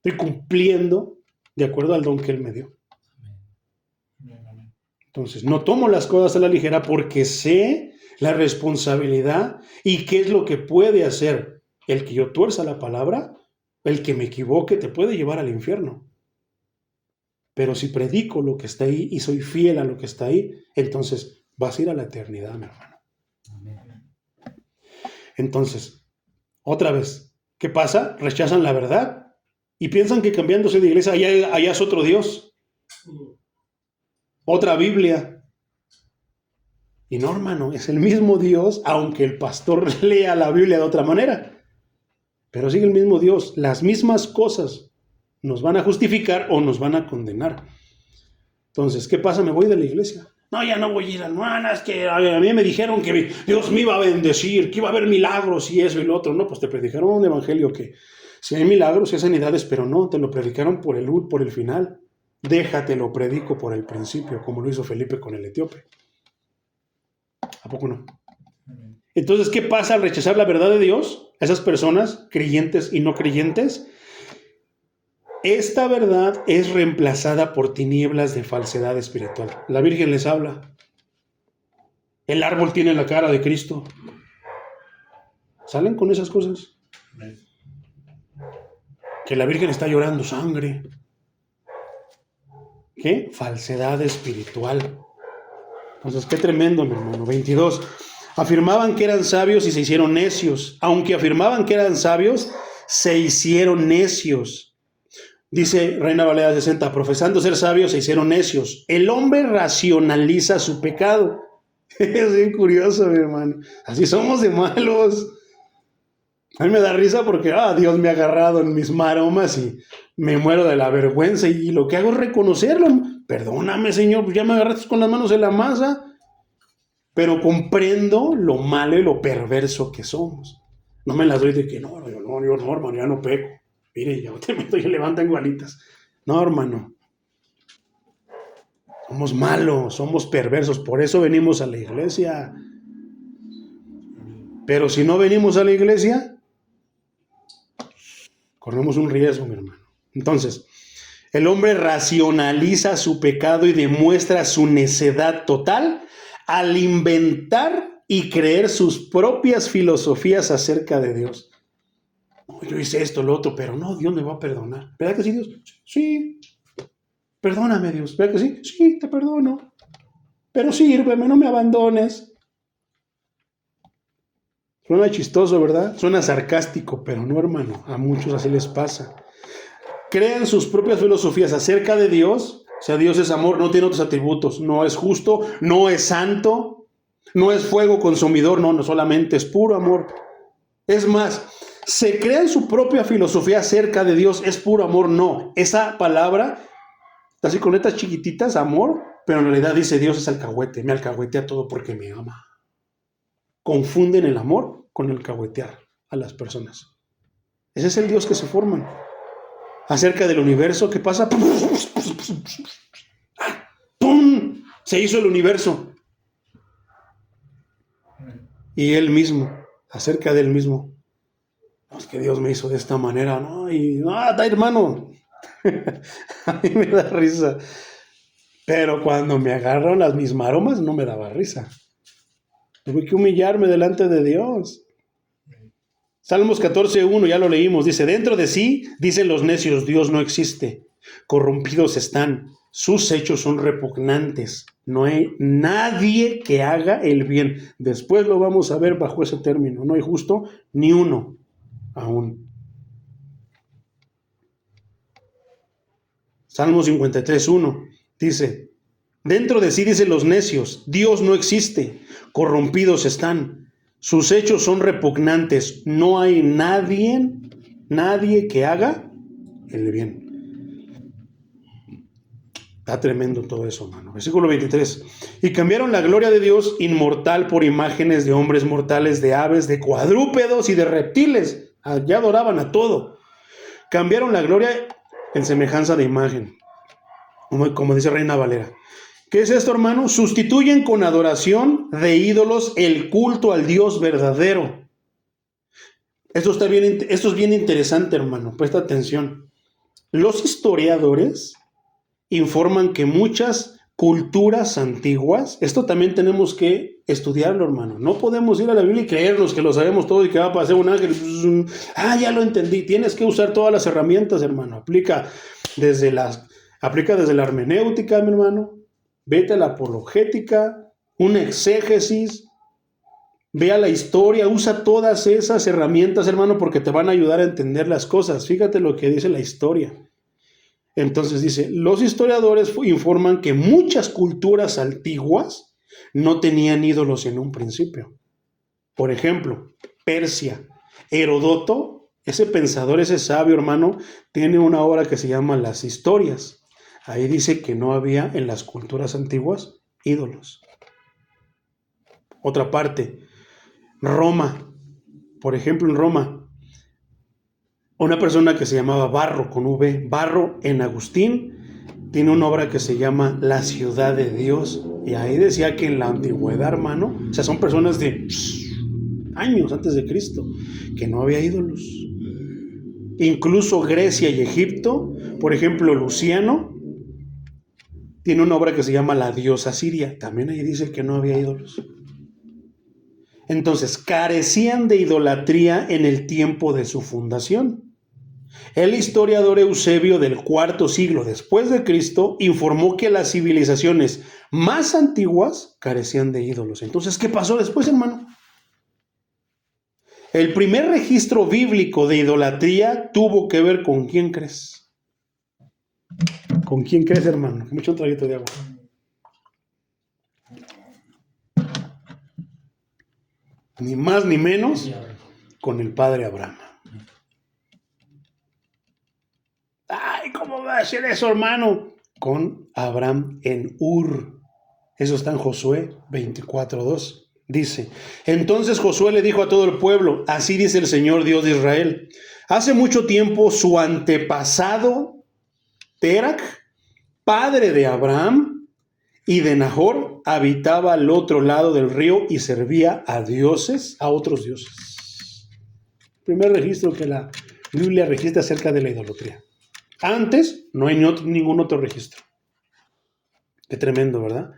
Estoy cumpliendo de acuerdo al don que Él me dio. Entonces, no tomo las cosas a la ligera porque sé la responsabilidad y qué es lo que puede hacer el que yo tuerza la palabra, el que me equivoque, te puede llevar al infierno. Pero si predico lo que está ahí y soy fiel a lo que está ahí, entonces vas a ir a la eternidad, mi hermano. Entonces, otra vez, ¿qué pasa? Rechazan la verdad y piensan que cambiándose de iglesia allá es otro Dios, otra Biblia. Y no, hermano, es el mismo Dios, aunque el pastor lea la Biblia de otra manera. Pero sigue el mismo Dios. Las mismas cosas nos van a justificar o nos van a condenar. Entonces, ¿qué pasa? Me voy de la iglesia. No, ya no voy a ir, hermana, es que a mí me dijeron que Dios me iba a bendecir, que iba a haber milagros y eso y lo otro. No, pues te predicaron un evangelio que si hay milagros, si hay sanidades, pero no, te lo predicaron por el final. Déjate lo predico por el principio, como lo hizo Felipe con el etíope. ¿A poco no? Entonces, ¿qué pasa al rechazar la verdad de Dios? Esas personas, creyentes y no creyentes, esta verdad es reemplazada por tinieblas de falsedad espiritual. La Virgen les habla. El árbol tiene la cara de Cristo. ¿Salen con esas cosas? Que la Virgen está llorando sangre. ¿Qué? Falsedad espiritual. Entonces, qué tremendo, mi hermano. 22. Afirmaban que eran sabios y se hicieron necios. Aunque afirmaban que eran sabios, se hicieron necios. Dice Reina Valera 60, profesando ser sabios se hicieron necios. El hombre racionaliza su pecado. Es bien curioso, mi hermano. Así somos de malos. A mí me da risa porque Dios me ha agarrado en mis maromas y me muero de la vergüenza y lo que hago es reconocerlo. Perdóname, Señor, pues ya me agarraste con las manos en la masa. pero comprendo lo malo y lo perverso que somos. No me las doy de que no, hermano, ya no peco. Mire, ya te meto y levantan igualitas. No, hermano. Somos malos, somos perversos, por eso venimos a la iglesia. Pero si no venimos a la iglesia, corremos un riesgo, mi hermano. Entonces, el hombre racionaliza su pecado y demuestra su necedad total al inventar y creer sus propias filosofías acerca de Dios. No, yo hice esto, lo otro, pero no, Dios me va a perdonar. ¿Verdad que sí, Dios? Sí. Perdóname, Dios. ¿Verdad que sí? Sí, te perdono. Pero sírveme, no me abandones. Suena chistoso, ¿verdad? Suena sarcástico, pero no, hermano. A muchos así les pasa. Crean sus propias filosofías acerca de Dios. O sea, Dios es amor, no tiene otros atributos. No es justo, no es santo, no es fuego consumidor, no solamente es puro amor. Es más, se crean su propia filosofía acerca de Dios, es puro amor, no. Esa palabra, así con letras chiquititas, amor, pero en realidad dice Dios es alcahuete, me alcahuetea todo porque me ama. Confunden el amor con el alcahuetear a las personas. Ese es el Dios que se forman. Acerca del universo, ¿qué pasa? ¡Pum! Se hizo el universo. Y él mismo, acerca de él mismo. No, es que Dios me hizo de esta manera, ¿no? Y no, hermano. A mí me da risa. Pero cuando me agarran mis maromas, no me daba risa. Tuve que humillarme delante de Dios. Salmos 14:1, ya lo leímos, dice, dentro de sí, dicen los necios, Dios no existe, corrompidos están, sus hechos son repugnantes, no hay nadie que haga el bien. Después lo vamos a ver bajo ese término, no hay justo ni uno aún. Salmos 53:1 dice, dentro de sí dicen los necios, Dios no existe, corrompidos están. Sus hechos son repugnantes. No hay nadie que haga el bien. Está tremendo todo eso, hermano. Versículo 23. Y cambiaron la gloria de Dios inmortal por imágenes de hombres mortales, de aves, de cuadrúpedos y de reptiles. Ya adoraban a todo. Cambiaron la gloria en semejanza de imagen. Como dice Reina Valera. ¿Qué es esto, hermano? Sustituyen con adoración de ídolos el culto al Dios verdadero. Esto es bien interesante, hermano. Presta atención. Los historiadores informan que muchas culturas antiguas, esto también tenemos que estudiarlo, hermano. No podemos ir a la Biblia y creernos que lo sabemos todo y que va a aparecer un ángel. Ya lo entendí. Tienes que usar todas las herramientas, hermano. Aplica desde la hermenéutica, mi hermano. Vete a la apologética, una exégesis, ve a la historia, usa todas esas herramientas, hermano, porque te van a ayudar a entender las cosas. Fíjate lo que dice la historia. Entonces dice, los historiadores informan que muchas culturas antiguas no tenían ídolos en un principio. Por ejemplo, Persia. Heródoto, ese pensador, ese sabio, hermano, tiene una obra que se llama Las Historias. Ahí dice que no había en las culturas antiguas ídolos. Otra parte, Roma. Por ejemplo, en Roma, una persona que se llamaba Varro, con V, Varro en Agustín, tiene una obra que se llama La Ciudad de Dios. Y ahí decía que en la antigüedad, hermano, o sea, son personas de años antes de Cristo, que no había ídolos. Incluso Grecia y Egipto, por ejemplo, Luciano, tiene una obra que se llama La diosa Siria. También ahí dice que no había ídolos. Entonces, carecían de idolatría en el tiempo de su fundación. El historiador Eusebio del IV siglo después de Cristo informó que las civilizaciones más antiguas carecían de ídolos. Entonces, ¿qué pasó después, hermano? El primer registro bíblico de idolatría tuvo que ver con ¿quién crees? ¿Con quién crees, hermano? Mucho traguito de agua. Ni más ni menos con el padre Abraham. Ay, ¿cómo va a ser eso, hermano? Con Abraham en Ur. Eso está en Josué 24:2. Dice, entonces Josué le dijo a todo el pueblo, así dice el Señor Dios de Israel, hace mucho tiempo su antepasado Terac, padre de Abraham y de Nahor, habitaba al otro lado del río y servía a dioses, a otros dioses. Primer registro que la Biblia registra acerca de la idolatría. Antes no hay ningún otro registro. Qué tremendo, ¿verdad?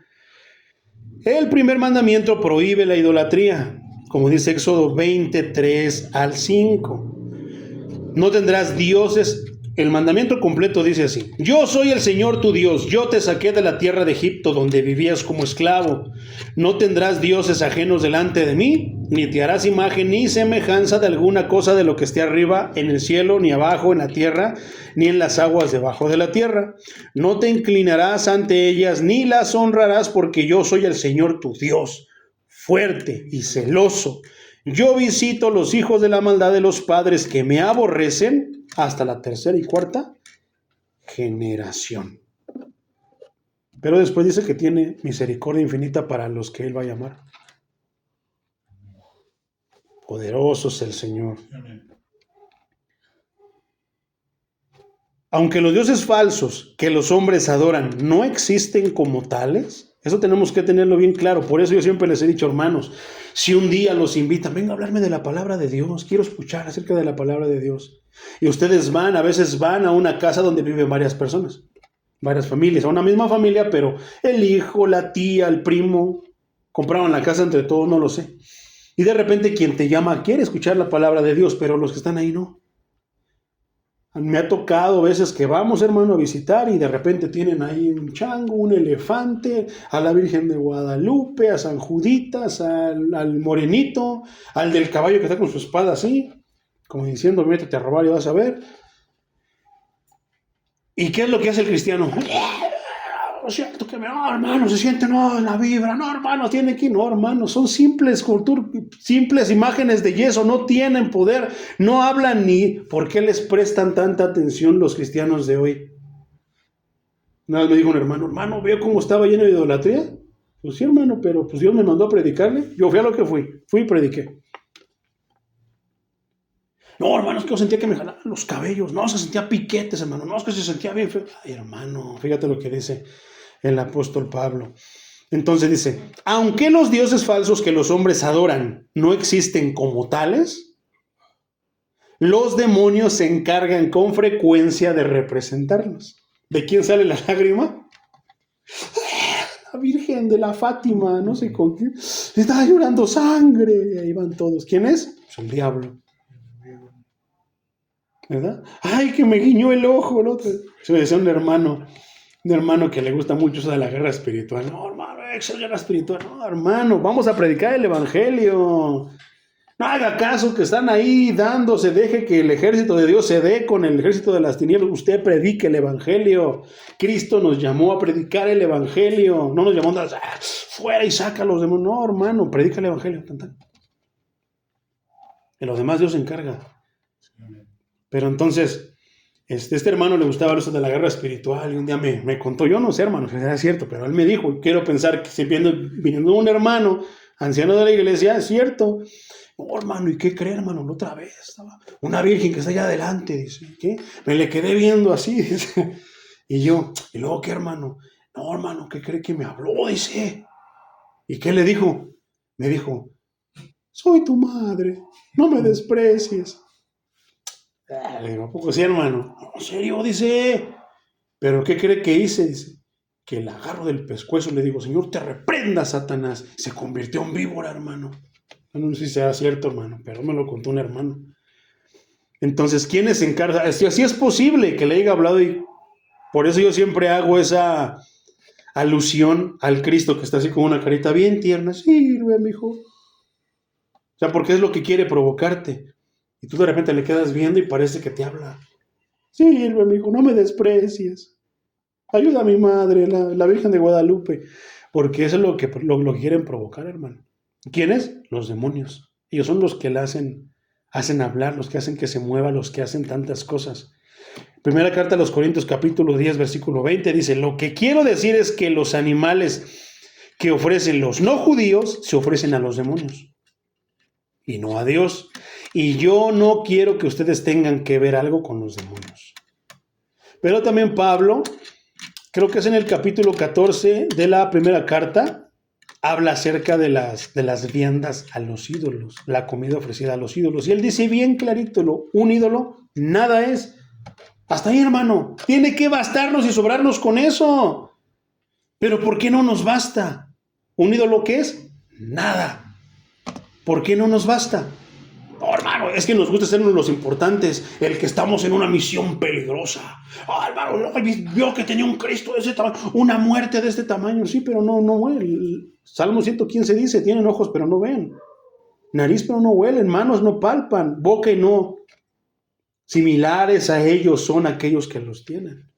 El primer mandamiento prohíbe la idolatría, como dice Éxodo 23 al 5. No tendrás dioses. El mandamiento completo dice así: yo soy el Señor tu Dios, yo te saqué de la tierra de Egipto donde vivías como esclavo. No tendrás dioses ajenos delante de mí, ni te harás imagen ni semejanza de alguna cosa de lo que esté arriba en el cielo, ni abajo en la tierra, ni en las aguas debajo de la tierra. No te inclinarás ante ellas, ni las honrarás, porque yo soy el Señor tu Dios, fuerte y celoso. Yo visito los hijos de la maldad de los padres que me aborrecen hasta la tercera y cuarta generación. Pero después dice que tiene misericordia infinita para los que Él va a llamar. Poderoso es el Señor.
Amén.
Aunque los dioses falsos que los hombres adoran no existen como tales, eso tenemos que tenerlo bien claro. Por eso yo siempre les he dicho, hermanos, si un día los invitan, venga a hablarme de la palabra de Dios, quiero escuchar acerca de la palabra de Dios. Y ustedes a veces van a una casa donde viven varias personas, varias familias, a una misma familia, pero el hijo, la tía, el primo, compraron la casa entre todos, no lo sé. Y de repente quien te llama quiere escuchar la palabra de Dios, pero los que están ahí no. Me ha tocado veces que vamos, hermano, a visitar y de repente tienen ahí un chango, un elefante, a la Virgen de Guadalupe, a San Juditas, al morenito, al del caballo que está con su espada así, como diciendo, métete a robar y vas a ver. ¿Y qué es lo que hace el cristiano? No es cierto que no, hermano, se siente, no, la vibra, no, hermano, tiene que, no, hermano, son simples imágenes de yeso, no tienen poder, no hablan ni. ¿Por qué les prestan tanta atención los cristianos de hoy? Una vez me dijo un hermano, ¿veo cómo estaba lleno de idolatría? Pues sí, hermano, pero pues Dios me mandó a predicarle, yo fui a lo que fui y prediqué. No, hermano, es que yo sentía que me jalaban los cabellos, no, se sentía piquetes, hermano, no, es que se sentía bien feo. Ay, hermano, fíjate lo que dice el apóstol Pablo. Entonces dice, aunque los dioses falsos que los hombres adoran no existen como tales, los demonios se encargan con frecuencia de representarlos. ¿De quién sale la lágrima? La Virgen de la Fátima, no sé con quién. Estaba llorando sangre. Y ahí van todos. ¿Quién es? Pues el diablo. ¿Verdad? Ay, que me guiñó el ojo, ¿no? Se me decía un hermano que le gusta mucho eso de la guerra espiritual. No, hermano, esa guerra espiritual. No, hermano, vamos a predicar el evangelio. No haga caso que están ahí dándose, deje que el ejército de Dios se dé con el ejército de las tinieblas. Usted predique el evangelio. Cristo nos llamó a predicar el evangelio. No nos llamó a fuera y saca a los demás. No, hermano, predica el evangelio. En los demás Dios se encarga. Pero entonces, este hermano le gustaba eso de la guerra espiritual y un día me contó, yo no sé, hermano, si era cierto, pero él me dijo, quiero pensar que si viniendo un hermano, anciano de la iglesia, es cierto. No, hermano, ¿y qué cree, hermano? La otra vez estaba una virgen que está allá adelante, dice, ¿qué? Me le quedé viendo así, dice. Y luego, ¿qué, hermano? No, hermano, ¿qué cree que me habló? Dice. ¿Y qué le dijo? Me dijo, soy tu madre, no me desprecies. Le digo, ¿a poco sí, hermano? No, en serio, dice. ¿Pero qué cree que hice? Dice, que la agarro del pescuezo y le digo, Señor, te reprenda, Satanás. Se convirtió en víbora, hermano. No sé si sea cierto, hermano, pero me lo contó un hermano. Entonces, ¿quiénes se encargan? Así es posible que le haya hablado y por eso yo siempre hago esa alusión al Cristo que está así con una carita bien tierna. Sirve, mijo. O sea, porque es lo que quiere provocarte. Y tú de repente le quedas viendo y parece que te habla. Sirve, mijo, no me desprecies. Ayuda a mi madre, la Virgen de Guadalupe. Porque eso es lo que quieren provocar, hermano. ¿Quiénes? Los demonios. Ellos son los que la hacen hablar, los que hacen que se mueva, los que hacen tantas cosas. Primera carta a los Corintios, capítulo 10, versículo 20, dice, lo que quiero decir es que los animales que ofrecen los no judíos se ofrecen a los demonios y no a Dios. Y yo no quiero que ustedes tengan que ver algo con los demonios. Pero también Pablo, creo que es en el capítulo 14 de la primera carta, habla acerca de las viandas a los ídolos, la comida ofrecida a los ídolos. Y él dice bien clarito, un ídolo nada es. Hasta ahí, hermano, tiene que bastarnos y sobrarnos con eso. Pero ¿por qué no nos basta? ¿Un ídolo qué es? Nada. ¿Por qué no nos basta? Oh, hermano, es que nos gusta ser uno de los importantes, el que estamos en una misión peligrosa. Oh, hermano, vio que tenía un Cristo de ese tamaño, una muerte de este tamaño. Sí, pero no, el Salmo 115 dice, tienen ojos pero no ven, nariz pero no huelen, manos no palpan, boca y no. Similares a ellos son aquellos que los tienen.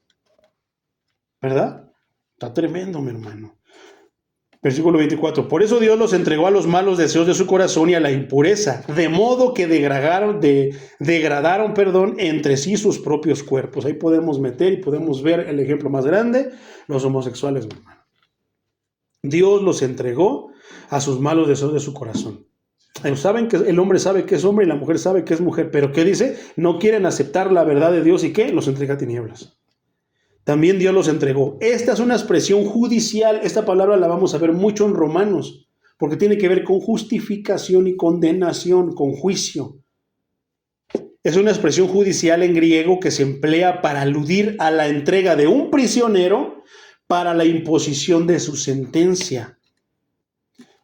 ¿Verdad? Está tremendo, mi hermano. Versículo 24. Por eso Dios los entregó a los malos deseos de su corazón y a la impureza, de modo que degradaron entre sí sus propios cuerpos. Ahí podemos meter y podemos ver el ejemplo más grande, los homosexuales, mi hermano. Dios los entregó a sus malos deseos de su corazón. Ellos saben que el hombre sabe que es hombre y la mujer sabe que es mujer, pero ¿qué dice? No quieren aceptar la verdad de Dios y ¿qué? Los entrega a tinieblas. También Dios los entregó. Esta es una expresión judicial. Esta palabra la vamos a ver mucho en Romanos, porque tiene que ver con justificación y condenación, con juicio. Es una expresión judicial en griego que se emplea para aludir a la entrega de un prisionero para la imposición de su sentencia.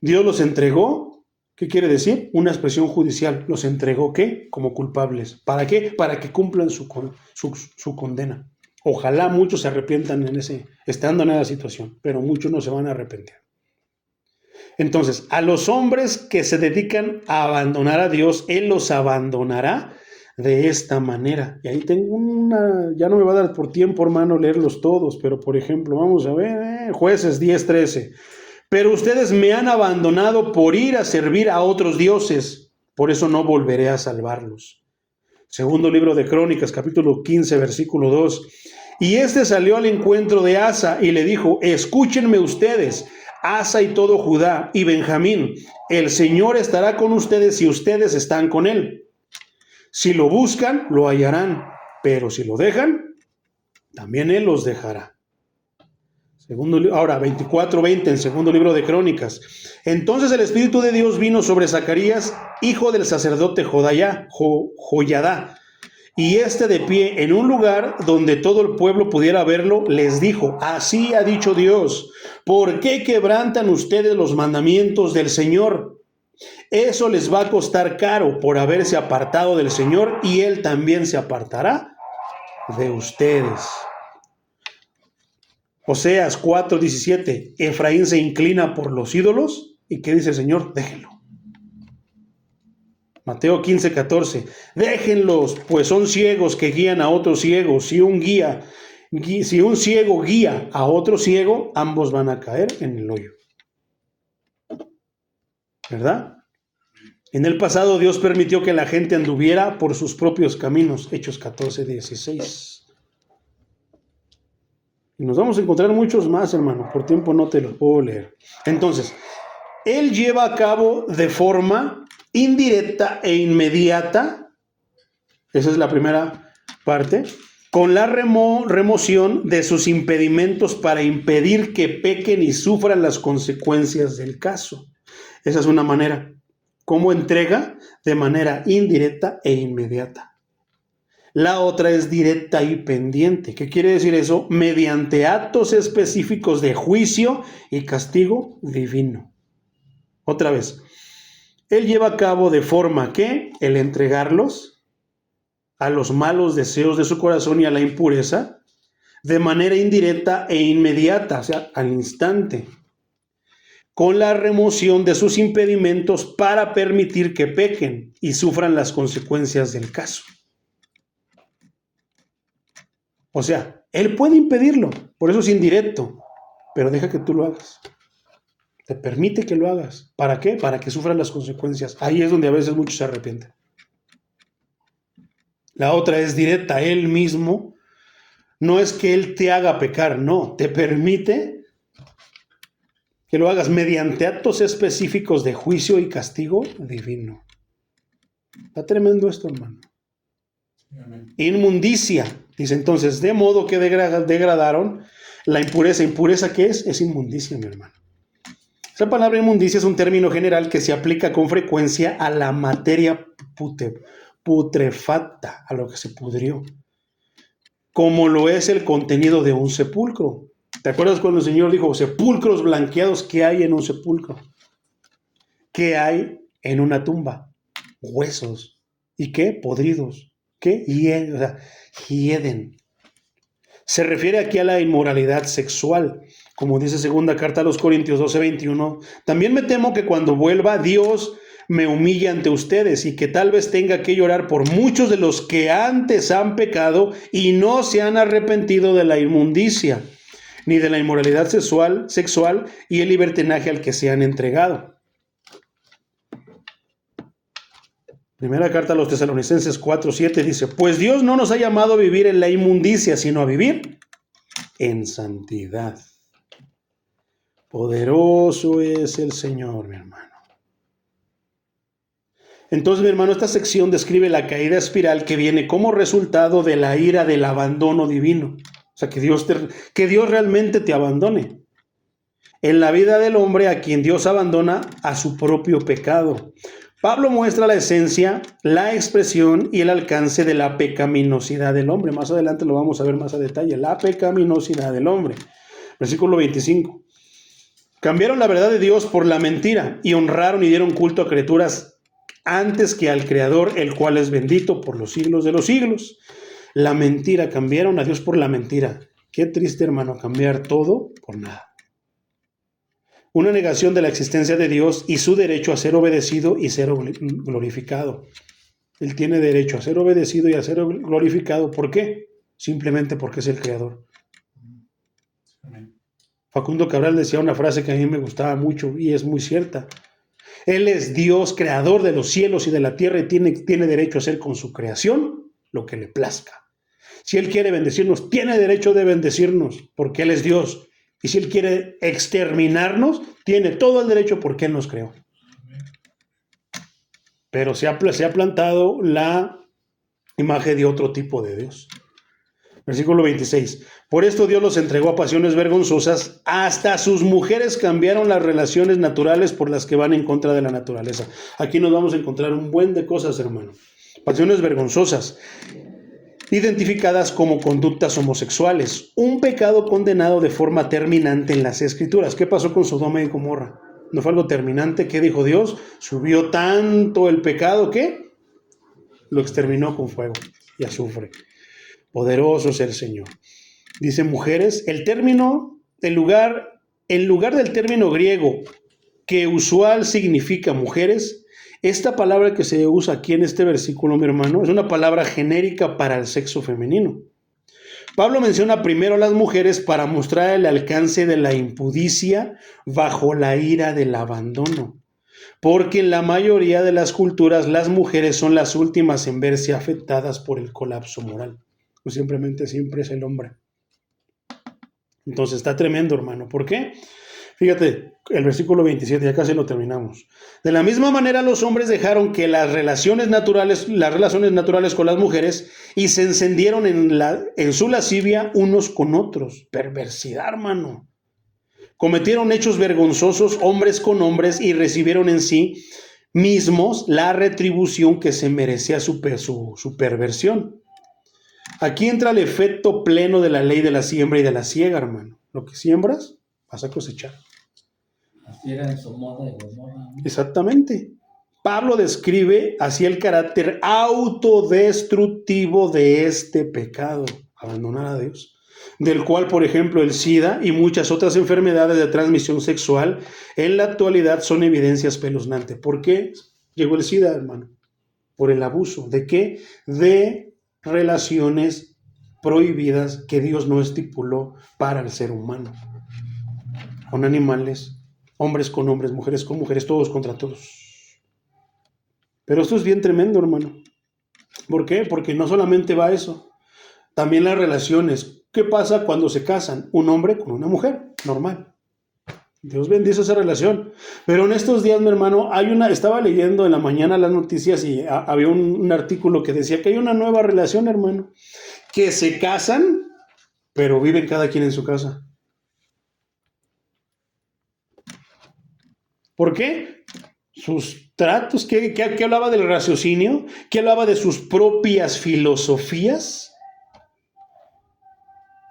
Dios los entregó. ¿Qué quiere decir? Una expresión judicial. ¿Los entregó qué? Como culpables. ¿Para qué? Para que cumplan su condena. Ojalá muchos se arrepientan estando en esa situación, pero muchos no se van a arrepentir. Entonces, a los hombres que se dedican a abandonar a Dios, Él los abandonará de esta manera. Y ahí tengo ya no me va a dar por tiempo, hermano, leerlos todos, pero por ejemplo, vamos a ver, Jueces 10:13. Pero ustedes me han abandonado por ir a servir a otros dioses, por eso no volveré a salvarlos. Segundo libro de Crónicas, capítulo 15, versículo 2. Y salió al encuentro de Asa y le dijo, escúchenme ustedes, Asa y todo Judá y Benjamín, el Señor estará con ustedes si ustedes están con él. Si lo buscan, lo hallarán, pero si lo dejan, también él los dejará. Ahora, 24:20, en segundo libro de Crónicas. Entonces el Espíritu de Dios vino sobre Zacarías, hijo del sacerdote Joyadá, y de pie en un lugar donde todo el pueblo pudiera verlo, les dijo, así ha dicho Dios, ¿por qué quebrantan ustedes los mandamientos del Señor? Eso les va a costar caro por haberse apartado del Señor, y Él también se apartará de ustedes. Oseas 4:17, Efraín se inclina por los ídolos, ¿y qué dice el Señor? Déjenlo. Mateo 15:14, déjenlos, pues son ciegos que guían a otros ciegos. Si un ciego guía a otro ciego, ambos van a caer en el hoyo. ¿Verdad? En el pasado Dios permitió que la gente anduviera por sus propios caminos. Hechos 14:16. Y nos vamos a encontrar muchos más, hermano. Por tiempo no te los puedo leer. Entonces, Él lleva a cabo de forma indirecta e inmediata, esa es la primera parte, con la remoción de sus impedimentos para impedir que pequen y sufran las consecuencias del caso. Esa es una manera. ¿Cómo entrega? De manera indirecta e inmediata. La otra es directa y pendiente. ¿Qué quiere decir eso? Mediante actos específicos de juicio y castigo divino. Otra vez, Él lleva a cabo de forma que el entregarlos a los malos deseos de su corazón y a la impureza, de manera indirecta e inmediata, o sea, al instante, con la remoción de sus impedimentos para permitir que pequen y sufran las consecuencias del caso. O sea, Él puede impedirlo, por eso es indirecto, pero deja que tú lo hagas. Te permite que lo hagas. ¿Para qué? Para que sufran las consecuencias. Ahí es donde a veces muchos se arrepienten. La otra es directa. Él mismo, no es que Él te haga pecar, no, te permite que lo hagas mediante actos específicos de juicio y castigo divino. Está tremendo esto, hermano.
Amén.
Inmundicia, dice entonces, de modo que degradaron la impureza. ¿Impureza qué es? Es inmundicia, mi hermano. Esa palabra inmundicia es un término general que se aplica con frecuencia a la materia putrefacta, a lo que se pudrió, como lo es el contenido de un sepulcro. ¿Te acuerdas cuando el Señor dijo, sepulcros blanqueados? ¿Qué hay en un sepulcro? ¿Qué hay en una tumba? Huesos. ¿Y qué? Podridos. ¿Qué? Hieden. Se refiere aquí a la inmoralidad sexual, como dice segunda carta a los Corintios 12:21. También me temo que cuando vuelva Dios me humille ante ustedes y que tal vez tenga que llorar por muchos de los que antes han pecado y no se han arrepentido de la inmundicia, ni de la inmoralidad sexual y el libertinaje al que se han entregado. Primera carta a los Tesalonicenses 4:7 dice, pues Dios no nos ha llamado a vivir en la inmundicia, sino a vivir en santidad. Poderoso es el Señor, mi hermano. Entonces, mi hermano, esta sección describe la caída espiral que viene como resultado de la ira del abandono divino. O sea, que Dios realmente te abandone. En la vida del hombre a quien Dios abandona a su propio pecado. Pablo muestra la esencia, la expresión y el alcance de la pecaminosidad del hombre. Más adelante lo vamos a ver más a detalle. La pecaminosidad del hombre. Versículo 25. Cambiaron la verdad de Dios por la mentira y honraron y dieron culto a criaturas antes que al Creador, el cual es bendito por los siglos de los siglos. La mentira, cambiaron a Dios por la mentira. Qué triste, hermano, cambiar todo por nada. Una negación de la existencia de Dios y su derecho a ser obedecido y ser glorificado. Él tiene derecho a ser obedecido y a ser glorificado. ¿Por qué? Simplemente porque es el Creador.
Amén.
Facundo Cabral decía una frase que a mí me gustaba mucho y es muy cierta. Él es Dios, creador de los cielos y de la tierra, y tiene derecho a hacer con su creación lo que le plazca. Si Él quiere bendecirnos, tiene derecho de bendecirnos, porque Él es Dios. Y si Él quiere exterminarnos, tiene todo el derecho porque Él nos creó. Pero se ha plantado la imagen de otro tipo de Dios. Versículo 26. Por esto Dios los entregó a pasiones vergonzosas, hasta sus mujeres cambiaron las relaciones naturales por las que van en contra de la naturaleza. Aquí nos vamos a encontrar un buen de cosas, hermano. Pasiones vergonzosas, identificadas como conductas homosexuales, un pecado condenado de forma terminante en las Escrituras. ¿Qué pasó con Sodoma y Gomorra? ¿No fue algo terminante? ¿Qué dijo Dios? Subió tanto el pecado que lo exterminó con fuego y azufre. Poderoso es el Señor. Dice mujeres, en lugar del término griego que usual significa mujeres, esta palabra que se usa aquí en este versículo, mi hermano, es una palabra genérica para el sexo femenino. Pablo menciona primero a las mujeres para mostrar el alcance de la impudicia bajo la ira del abandono. Porque en la mayoría de las culturas las mujeres son las últimas en verse afectadas por el colapso moral. Pues simplemente siempre es el hombre. Entonces está tremendo, hermano. ¿Por qué? Fíjate, el versículo 27, ya casi lo terminamos. De la misma manera los hombres dejaron que las relaciones naturales con las mujeres y se encendieron en su lascivia unos con otros. Perversidad, hermano. Cometieron hechos vergonzosos hombres con hombres y recibieron en sí mismos la retribución que se merecía su perversión. Aquí entra el efecto pleno de la ley de la siembra y de la siega, hermano. Lo que siembras, vas a cosechar.
Así era en Sodoma y Gomorra, ¿no?
Exactamente. Pablo describe así el carácter autodestructivo de este pecado, abandonar a Dios, del cual, por ejemplo, el SIDA y muchas otras enfermedades de transmisión sexual en la actualidad son evidencia espeluznante. ¿Por qué llegó el SIDA, hermano? Por el abuso. ¿De qué? De relaciones prohibidas que Dios no estipuló para el ser humano, con animales, hombres con hombres, mujeres con mujeres, todos contra todos. Pero esto es bien tremendo, hermano. ¿Por qué? Porque no solamente va eso, también las relaciones. ¿Qué pasa cuando se casan un hombre con una mujer? Normal. Dios bendice esa relación. Pero en estos días, mi hermano, estaba leyendo en la mañana las noticias y había un artículo que decía que hay una nueva relación, hermano, que se casan, pero viven cada quien en su casa. ¿Por qué? Sus tratos, ¿qué hablaba del raciocinio? ¿Qué hablaba de sus propias filosofías?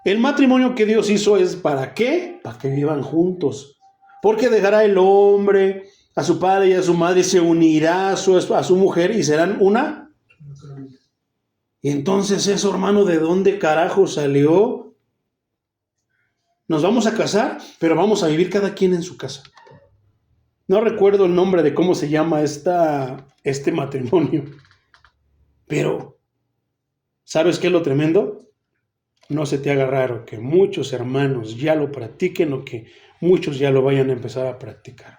El matrimonio que Dios hizo es ¿para qué? Para que vivan juntos. Porque dejará el hombre a su padre y a su madre y se unirá a su mujer y serán una. Y entonces eso, hermano, ¿de dónde carajo salió? Nos vamos a casar, pero vamos a vivir cada quien en su casa. No recuerdo el nombre de cómo se llama este matrimonio. Pero, ¿sabes qué es lo tremendo? No se te haga raro que muchos hermanos ya lo practiquen o que muchos ya lo vayan a empezar a practicar.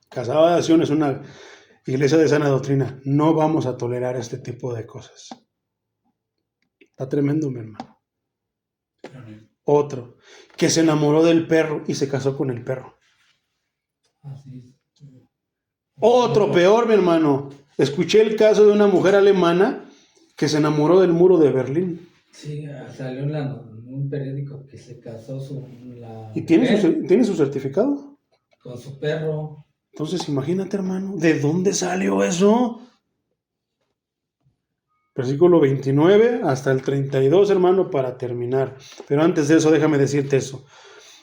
Casación es una iglesia de sana doctrina. No vamos a tolerar este tipo de cosas. Está tremendo, mi hermano. Otro, que se enamoró del perro y se casó con el perro. Otro peor, mi hermano. Escuché el caso de una mujer alemana que se enamoró del muro de Berlín.
Sí, salió en un periódico que se casó
¿Y tiene su certificado?
Con su perro.
Entonces, imagínate, hermano, ¿de dónde salió eso? Versículo 29 hasta el 32, hermano, para terminar. Pero antes de eso, déjame decirte eso.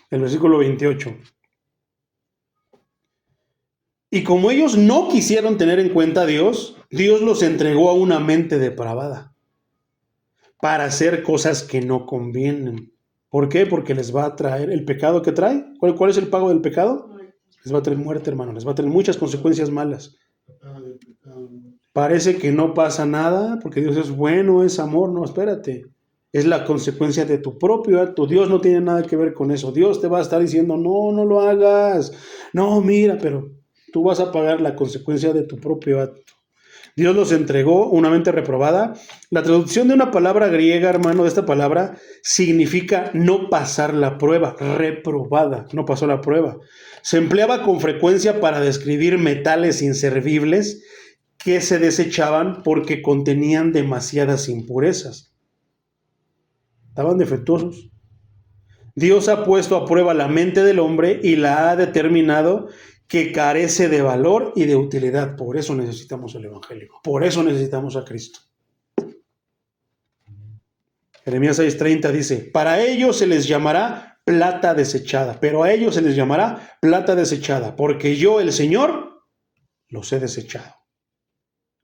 El versículo 28. Y como ellos no quisieron tener en cuenta a Dios, Dios los entregó a una mente depravada para hacer cosas que no convienen. ¿Por qué? Porque les va a traer el pecado que trae. ¿Cuál es el pago del pecado? Les va a traer muerte, hermano. Les va a traer muchas consecuencias malas. Parece que no pasa nada porque Dios es bueno, es amor. No, espérate. Es la consecuencia de tu propio acto. Dios no tiene nada que ver con eso. Dios te va a estar diciendo, no, no lo hagas. No, mira, pero tú vas a pagar la consecuencia de tu propio acto. Dios los entregó una mente reprobada. La traducción de una palabra griega, hermano, de esta palabra, significa no pasar la prueba, reprobada, no pasó la prueba. Se empleaba con frecuencia para describir metales inservibles que se desechaban porque contenían demasiadas impurezas. Estaban defectuosos. Dios ha puesto a prueba la mente del hombre y la ha determinado que carece de valor y de utilidad. Por eso necesitamos el Evangelio. Por eso necesitamos a Cristo. Jeremías 6:30 dice, para ellos se les llamará plata desechada, pero a ellos se les llamará plata desechada, porque yo, el Señor, los he desechado.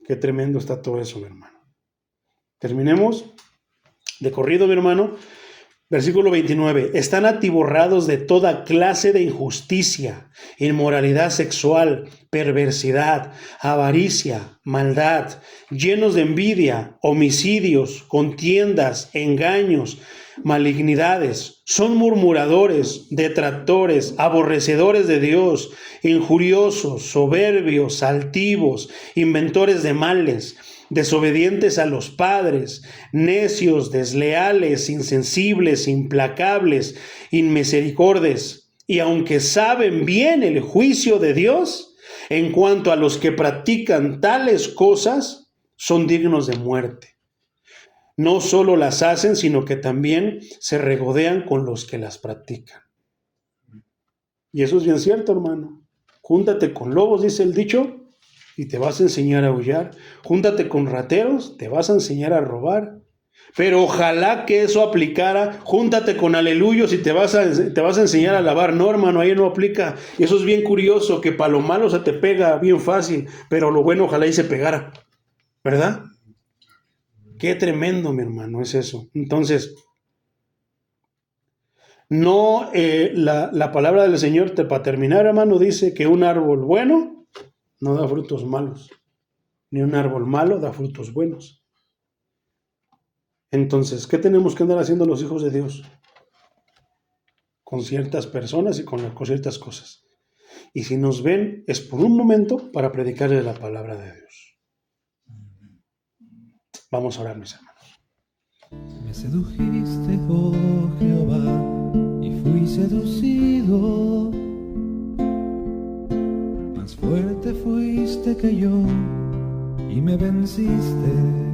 Qué tremendo está todo eso, mi hermano. Terminemos de corrido, mi hermano. Versículo 29. Están atiborrados de toda clase de injusticia, inmoralidad sexual, perversidad, avaricia, maldad, llenos de envidia, homicidios, contiendas, engaños, malignidades. Son murmuradores, detractores, aborrecedores de Dios, injuriosos, soberbios, altivos, inventores de males, desobedientes a los padres, necios, desleales, insensibles, implacables, inmisericordes. Y aunque saben bien el juicio de Dios, en cuanto a los que practican tales cosas, son dignos de muerte. No solo las hacen, sino que también se regodean con los que las practican. Y eso es bien cierto, hermano. Júntate con lobos, dice el dicho, y te vas a enseñar a aullar. Júntate con rateros, te vas a enseñar a robar. Pero ojalá que eso aplicara. Júntate con aleluyos y te vas a enseñar a lavar. No, hermano, ahí no aplica. Y eso es bien curioso, que para lo malo se te pega bien fácil, pero lo bueno ojalá y se pegara. ¿Verdad? Qué tremendo, mi hermano, es eso. Entonces, no, la palabra del Señor, para terminar, hermano, dice que un árbol bueno no da frutos malos, ni un árbol malo da frutos buenos. Entonces, ¿qué tenemos que andar haciendo los hijos de Dios? Con ciertas personas y con ciertas cosas. Y si nos ven, es por un momento para predicarles la palabra de Dios. Vamos a orar, mis hermanos.
Me sedujiste, oh Jehová, y fui seducido. que yo y me venciste.